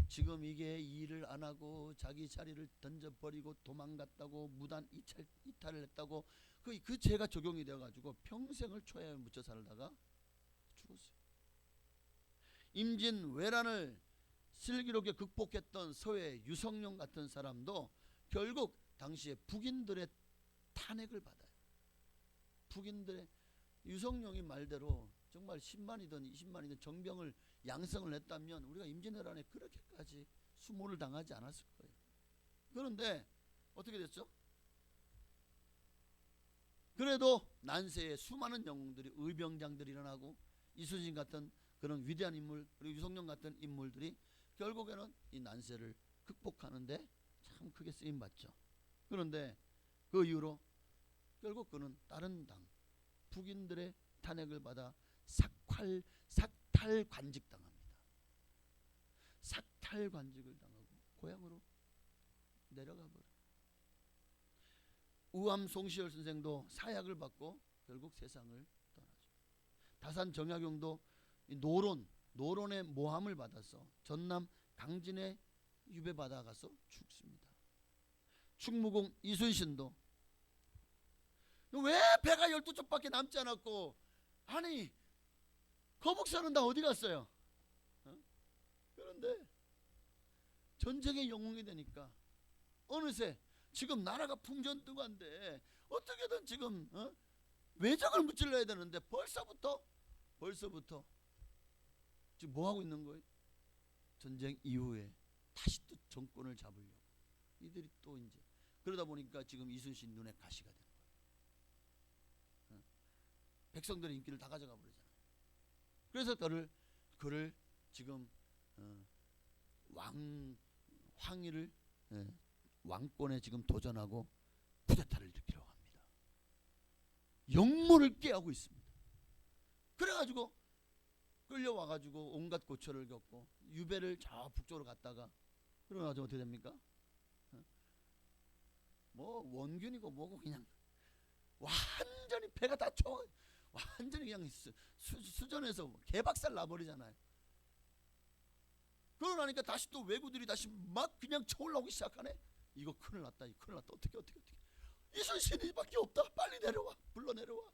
지금 이게 일을 안 하고 자기 자리를 던져버리고 도망갔다고 무단 이탈을 했다고 그 죄가 적용이 되어가지고 평생을 초야에 묻혀 살다가 죽었어요. 임진왜란을 슬기롭게 극복했던 서해 유성룡 같은 사람도 결국 당시에 북인들의 탄핵을 받아요. 북인들의 유성룡이 말대로 정말 10만이든 20만이든 정병을 양성을 했다면 우리가 임진왜란에 그렇게까지 수모를 당하지 않았을 거예요. 그런데 어떻게 됐죠? 그래도 난세에 수많은 영웅들이, 의병장들이 일어나고 이순신 같은 그런 위대한 인물, 그리고 유성룡 같은 인물들이 결국에는 이 난세를 극복하는데 참 크게 쓰임 받죠. 그런데 그 이후로 결국 그는 다른 당 북인들의 탄핵을 받아 삭탈관직 당합니다. 삭탈관직을 당하고 고향으로 내려가 버려요. 우암 송시열 선생도 사약을 받고 결국 세상을 떠나죠. 다산 정약용도 노론의 모함을 받아서 전남 강진에 유배받아 가서 죽습니다. 충무공 이순신도 왜 배가 12척밖에 남지 않았고, 아니 거북선은 다 어디 갔어요? 그런데 전쟁의 영웅이 되니까 어느새 지금 나라가 풍전등화인데 어떻게든 지금 외적을 무찔러야 되는데 벌써부터 지금 뭐 하고 있는 거예요? 전쟁 이후에 다시 또 정권을 잡으려고 이들이 또 이제 그러다 보니까 지금 이순신 눈에 가시가 되는 거예요. 백성들의 인기를 다 가져가 버리잖아요. 그래서 그를 지금 황희를 왕권에 지금 도전하고 쿠데타를 일으키려고 합니다. 영문을 깨하고 있습니다. 그래가지고 끌려와가지고 온갖 고초를 겪고 유배를 저 북쪽으로 갔다가 그러가지고 어떻게 됩니까? 뭐 원균이고 뭐고 그냥 완전히 배가 다 완전히 그냥 수전에서 개박살 나버리잖아요. 그러니까 다시 또 왜구들이 다시 막 그냥 쳐올라오기 시작하네. 이거 큰일 났다, 어떻게 이순신이밖에 없다, 빨리 내려와, 불러 내려와.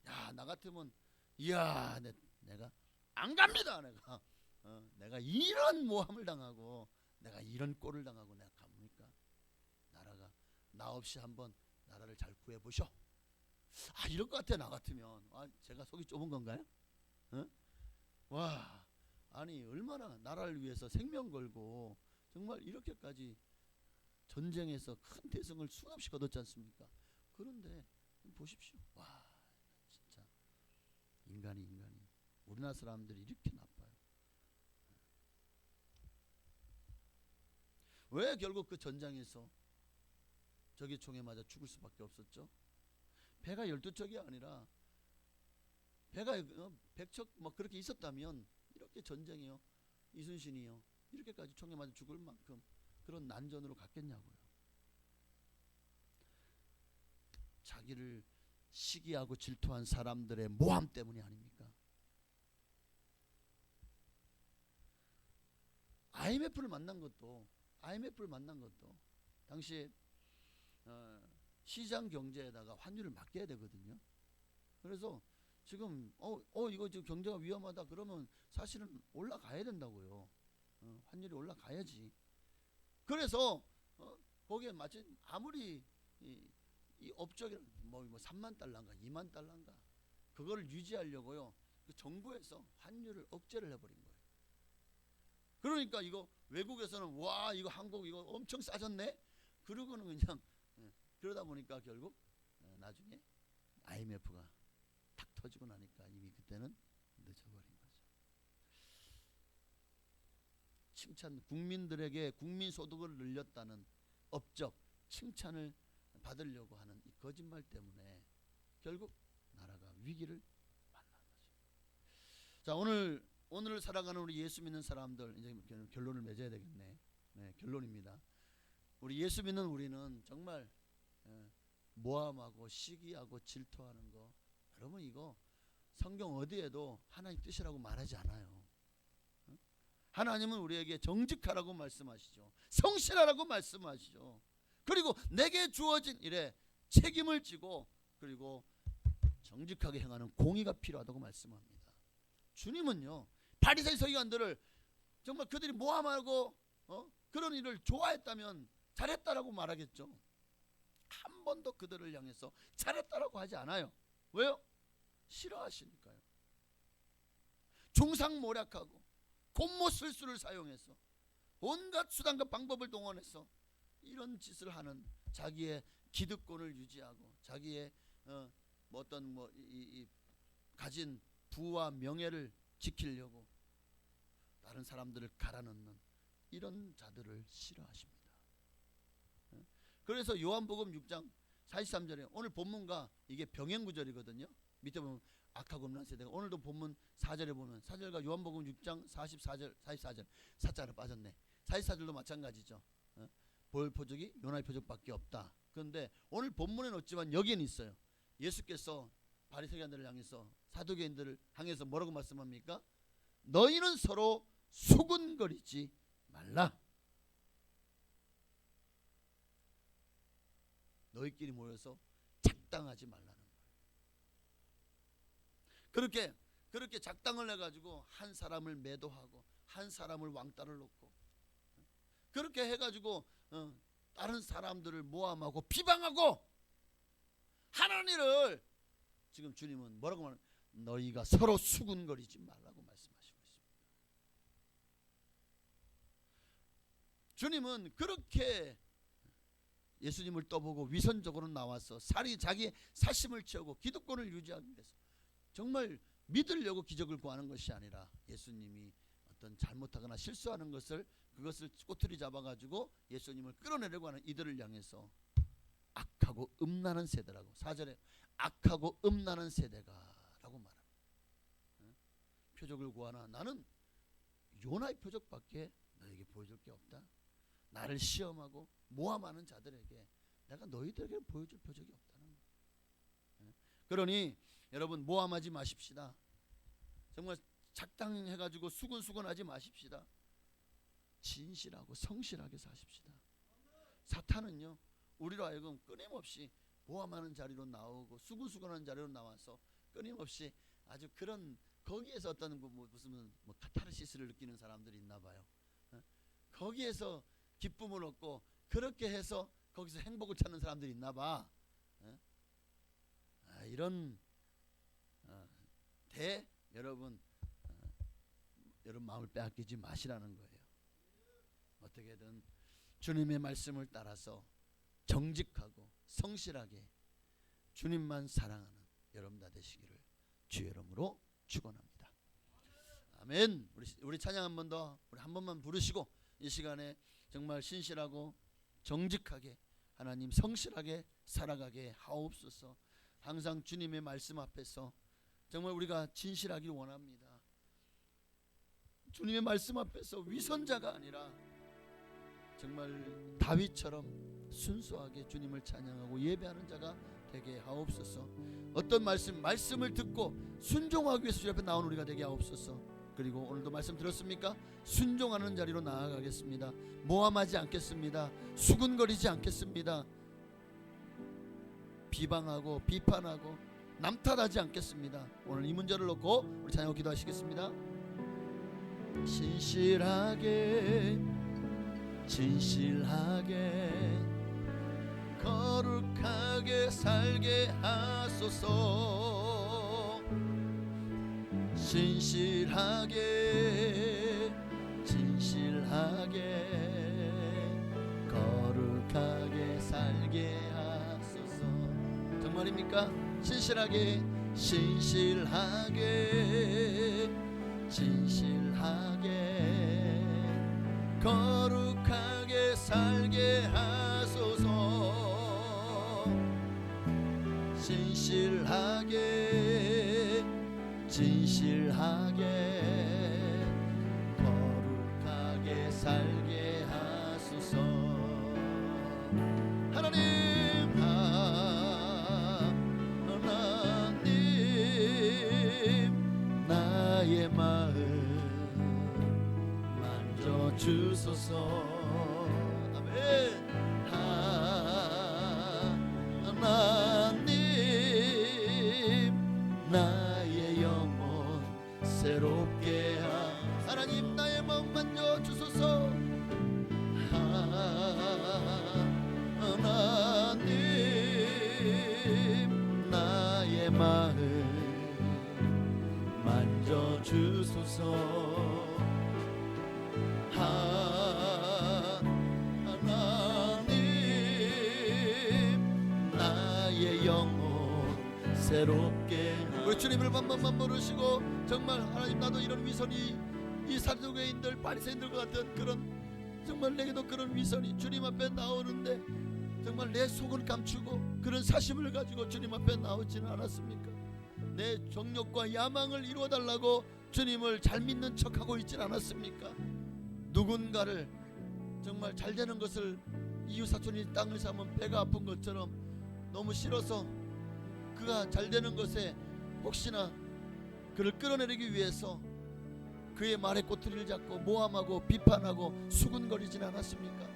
야, 나 같으면 이야 내가 안 갑니다. 내가 이런 모함을 당하고 내가 이런 꼴을 당하고 내가 갑니까? 나라가 나 없이 한번 나라를 잘 구해보쇼. 이럴 것 같아. 나 같으면 제가 속이 좁은 건가요? 와, 아니 얼마나 나라를 위해서 생명 걸고 정말 이렇게까지 전쟁에서 큰 대승을 수없이 거뒀지 않습니까? 그런데 보십시오. 와, 진짜 인간이 우리나라 사람들이 이렇게 나빠요. 왜 결국 그 전장에서 적의 총에 맞아 죽을 수밖에 없었죠? 배가 12척이 아니라 배가 100척 뭐 그렇게 있었다면 이렇게 전쟁이요, 이순신이요, 이렇게까지 총에 맞아 죽을 만큼 그런 난전으로 갔겠냐고요. 자기를 시기하고 질투한 사람들의 모함 때문이 아닙니까? IMF를 만난 것도 당시에 시장 경제에다가 환율을 맡겨야 되거든요. 그래서 지금 이거 지금 경제가 위험하다 그러면 사실은 올라가야 된다고요. 환율이 올라가야지. 그래서 거기에 마치 아무리 이 업적이 뭐 3만 달러인가 2만 달러인가 그거를 유지하려고요, 그 정부에서 환율을 억제를 해버린 거예요. 그러니까 이거 외국에서는 와 이거 한국 이거 엄청 싸졌네, 그러고는 그냥 그러다 보니까 결국 나중에 IMF가 탁 터지고 나니까 이미 그때는 늦어버린 거죠. 칭찬, 국민들에게 국민 소득을 늘렸다는 업적 칭찬을 받으려고 하는 이 거짓말 때문에 결국 나라가 위기를 만난 거죠. 자, 오늘 살아가는 우리 예수 믿는 사람들, 이제 결론을 맺어야 되겠네. 네, 결론입니다. 우리 예수 믿는 우리는 정말 모함하고 시기하고 질투하는 거, 여러분 이거 성경 어디에도 하나님 뜻이라고 말하지 않아요. 하나님은 우리에게 정직하라고 말씀하시죠. 성실하라고 말씀하시죠. 그리고 내게 주어진 일에 책임을 지고 그리고 정직하게 행하는 공의가 필요하다고 말씀합니다. 주님은요, 바리새인 서기관들을 정말 그들이 모함하고 그런 일을 좋아했다면 잘했다라고 말하겠죠. 한 번도 그들을 향해서 잘했다라고 하지 않아요. 왜요? 싫어하시니까요. 중상모략하고 곤모술수를 사용해서 온갖 수단과 방법을 동원해서 이런 짓을 하는, 자기의 기득권을 유지하고 자기의 가진 부와 명예를 지키려고 다른 사람들을 갈아넣는 이런 자들을 싫어하십니다. 그래서 요한복음 6장 43절에 오늘 본문과 이게 병행 구절이거든요. 밑에 보면 악하고 음란 세대가, 오늘도 본문 4절에 보면 4절과 요한복음 6장 44절 4자로 빠졌네. 44절도 마찬가지죠. 볼 표적이 요나의 표적밖에 없다. 그런데 오늘 본문에는 없지만 여기는 있어요. 예수께서 바리새인들을 향해서, 사두개인들을 향해서 뭐라고 말씀합니까? 너희는 서로 수군거리지 말라. 너희끼리 모여서 작당하지 말라는 거예요. 그렇게 작당을 해가지고 한 사람을 매도하고 한 사람을 왕따를 놓고 그렇게 해가지고 다른 사람들을 모함하고 비방하고 하는 일을 지금 주님은 뭐라고 말하는, 너희가 서로 수군거리지 말라고 말씀하시고 있습니다. 주님은 그렇게 예수님을 떠보고 위선적으로 나와서 자기의 사심을 채우고 기득권을 유지하기 위해서 정말 믿으려고 기적을 구하는 것이 아니라 예수님이 어떤 잘못하거나 실수하는 그것을 꼬투리 잡아가지고 예수님을 끌어내려고 하는 이들을 향해서 악하고 음란한 세대라고, 4절에 악하고 음란한 세대가 라고 말합니다. 표적을 구하나 나는 요나의 표적밖에 너에게 보여줄 게 없다. 나를 시험하고 모함하는 자들에게 내가 너희들에게 보여줄 표적이 없다는 거예요. 그러니 여러분 모함하지 마십시다. 정말 작당해가지고 수군수군하지 마십시다. 진실하고 성실하게 사십시다. 사탄은요 우리로 하여금 끊임없이 모함하는 자리로 나오고 수군수군하는 자리로 나와서 끊임없이 아주 그런, 거기에서 어떤 무슨 카타르시스를 느끼는 사람들이 있나 봐요. 거기에서 기쁨을 얻고 그렇게 해서 거기서 행복을 찾는 사람들이 있나 봐. 이런 여러분 마음을 빼앗기지 마시라는 거예요. 어떻게든 주님의 말씀을 따라서 정직하고 성실하게 주님만 사랑하는 여러분 다 되시기를 주의 이름으로 축원합니다. 아멘. 우리 찬양 한 번 더, 우리 한 번만 부르시고 이 시간에 정말 신실하고 정직하게 하나님 성실하게 살아가게 하옵소서. 항상 주님의 말씀 앞에서 정말 우리가 진실하길 원합니다. 주님의 말씀 앞에서 위선자가 아니라 정말 다윗처럼 순수하게 주님을 찬양하고 예배하는 자가 되게 하옵소서. 어떤 말씀을 듣고 순종하기 위해서 주 앞에 나온 우리가 되게 하옵소서. 그리고 오늘도 말씀 들었습니까? 순종하는 자리로 나아가겠습니다. 모함하지 않겠습니다. 수군거리지 않겠습니다. 비방하고 비판하고 남 탓하지 않겠습니다. 오늘 이 문제를 놓고 우리 찬양하고 기도하시겠습니다. 진실하게 거룩하게 살게 하소서. 진실하게 거룩하게 살게 하소서. 정말입니까? 진실하게 거룩하게 살게 하소서. 진실하게 거룩하게 살게 하소서. 하나님 나의 마음 주소서. 아멘. 하나님 나의 영혼 새롭게 하나님 나의 마음 만져 주소서. 하나님 나의 마음 주소서. 하나님 나의 영혼 새롭게. 우리 주님을 만만만 부르시고 정말 하나님 나도 이런 위선이 이 사두개인들 바리새인들 같은 그런 정말 내게도 그런 위선이 주님 앞에 나오는데 정말 내 속을 감추고 그런 사심을 가지고 주님 앞에 나오지는 않았습니까? 내 정욕과 야망을 이루어달라고 주님을 잘 믿는 척하고 있지는 않았습니까? 누군가를 정말 잘 되는 것을 이웃사촌이 땅을 사면 배가 아픈 것처럼 너무 싫어서 그가 잘 되는 것에 혹시나 그를 끌어내리기 위해서 그의 말에 꼬투리를 잡고 모함하고 비판하고 수군거리지는 않았습니까?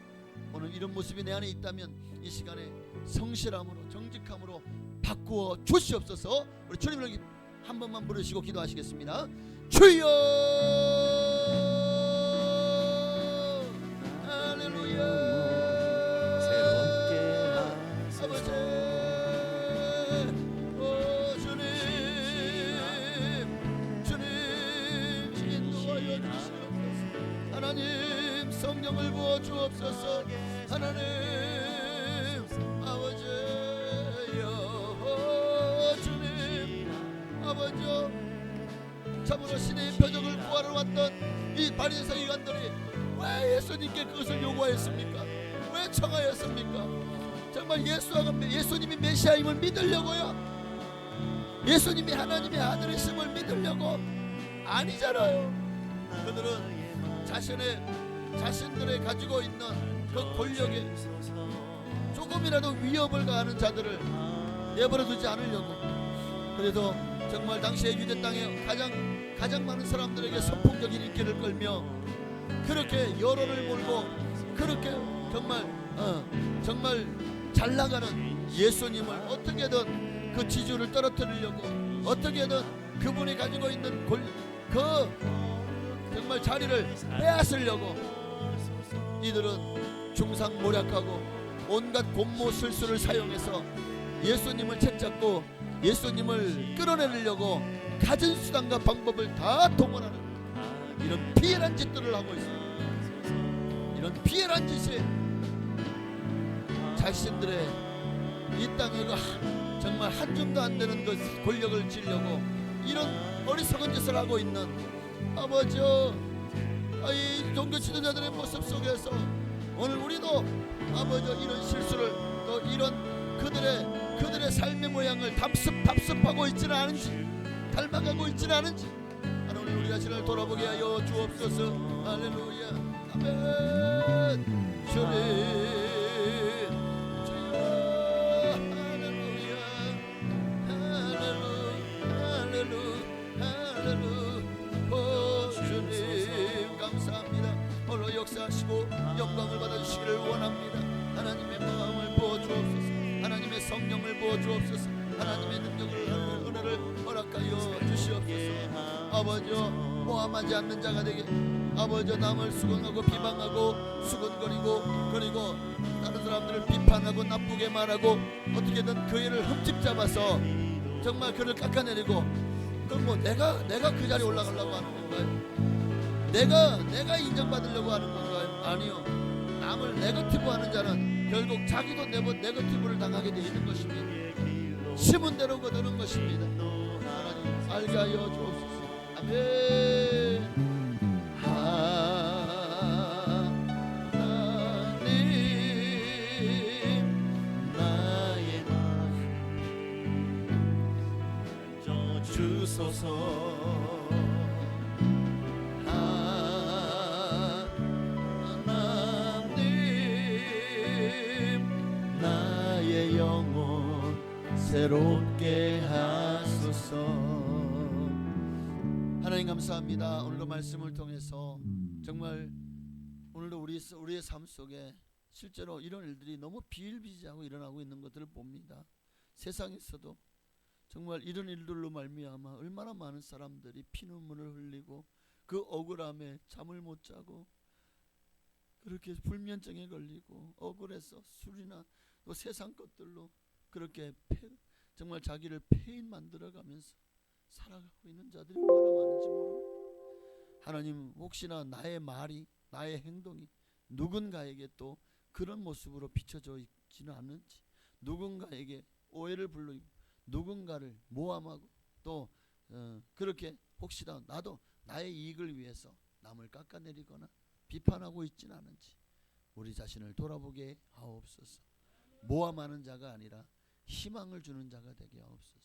오늘 이런 모습이 내 안에 있다면 이 시간에 성실함으로 정직함으로 바꾸어 주시옵소서. 우리 주님을 한 번만 부르시고 기도하시겠습니다. 주여 할렐루야. 새롭게 아버지 주님 인도하여 주시옵소서. 하나님 성령을 부어 주옵소서. 하나님 아버지여 주님 아버지여 참으로 신의 표적을 구하러 왔던 이 바리새인들이 왜 예수님께 그것을 요구하였습니까? 왜 청하였습니까? 정말 예수님이 메시아임을 믿으려고요? 예수님이 하나님의 아들이심을 믿으려고? 아니잖아요. 그들은 자신들의 가지고 있는 그 권력에 조금이라도 위협을 가하는 자들을 내버려 두지 않으려고. 그래서 정말 당시에 유대 땅에 가장 많은 사람들에게 선풍적인 인기를 끌며 그렇게 여론을 몰고 그렇게 정말 잘 나가는 예수님을 어떻게든 그 지지율을 떨어뜨리려고, 어떻게든 그분이 가지고 있는 그 정말 자리를 빼앗으려고 이들은 중상모략하고 온갖 곤모술수를 사용해서 예수님을 채잡고 예수님을 끌어내리려고 가진 수단과 방법을 다 동원하는 이런 비열한 짓들을 하고 있습니다. 이런 비열한 짓이 자신들의 이 땅에 정말 한 줌도 안 되는 그 권력을 쥐려고 이런 어리석은 짓을 하고 있는 아버지여, 이 종교 지도자들의 모습 속에서 오늘 우리도 아버지여 이런 실수를 또 이런 그들의 삶의 모양을 답습하고 있지는 않은지, 닮아가고 있지는 않은지 하나님 우리 자신을 돌아보게 하여 주옵소서. 할렐루야. 아멘. 주님 주여 할렐루야 할렐루야. 오 주님 감사합니다. 오늘 역사하시고 영광을 받아주시기를 원합니다. 하나님의 마음을 부어주옵소서. 하나님의 성령을 부어주옵소서. 하나님의 능력을 은혜를 허락하여 주시옵소서. 아버지여 모함하지 않는 자가 되게, 아버지여 남을 수군하고 비방하고 수군거리고 그리고 다른 사람들을 비판하고 나쁘게 말하고 어떻게든 그 일을 흠집잡아서 정말 그를 깎아내리고, 그럼 뭐 내가 그 자리에 올라가려고 하는 건가요? 내가 인정받으려고 하는 건가요? 아니요. 남을 네거티브 하는 자는 결국 자기도 네거티브를 당하게 되어 있는 것입니다. 심은 대로 거두는 것입니다. 하나님 알게 하여 주옵소서. 아멘. 하나님 나의 마음 주소서. 새롭게 하소서. 하나님 감사합니다. 오늘도 말씀을 통해서 정말 오늘도 우리의 삶 속에 실제로 이런 일들이 너무 비일비재하고 일어나고 있는 것들을 봅니다. 세상에서도 정말 이런 일들로 말미암아 얼마나 많은 사람들이 피눈물을 흘리고 그 억울함에 잠을 못 자고 그렇게 불면증에 걸리고 억울해서 술이나 또 세상 것들로 그렇게 정말 자기를 폐인 만들어가면서 살아가고 있는 자들이 얼마나 많은지 모릅니다. 하나님 혹시나 나의 말이 나의 행동이 누군가에게 또 그런 모습으로 비춰져 있지는 않은지, 누군가에게 오해를 불러이고 누군가를 모함하고 또 그렇게 혹시나 나도 나의 이익을 위해서 남을 깎아내리거나 비판하고 있지는 않은지 우리 자신을 돌아보게 하옵소서. 모함하는 자가 아니라 희망을 주는 자가 되게 하옵소서.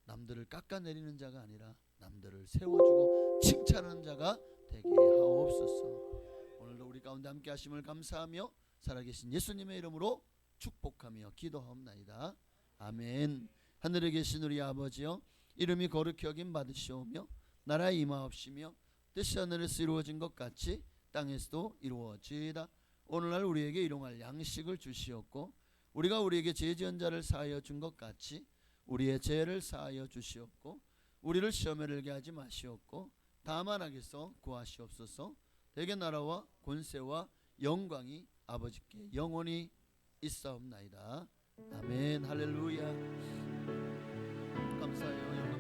남들을 깎아내리는 자가 아니라 남들을 세워주고 칭찬하는 자가 되게 하옵소서. 오늘도 우리 가운데 함께 하심을 감사하며 살아계신 예수님의 이름으로 축복하며 기도하옵나이다. 아멘. 하늘에 계신 우리 아버지여, 이름이 거룩히 여김 받으시오며 나라에 임하옵시며 뜻이 하늘에서 이루어진 것 같이 땅에서도 이루어지이다. 오늘날 우리에게 일용할 양식을 주시옵고 우리가 우리에게 죄 지은 자를 사하여 준 것 같이 우리의 죄를 사하여 주시옵고 우리를 시험에 들게 하지 마시옵고 다만 악에서 구하시옵소서. 대개 나라와 권세와 영광이 아버지께 영원히 있사옵나이다. 아멘. 할렐루야. 감사해요.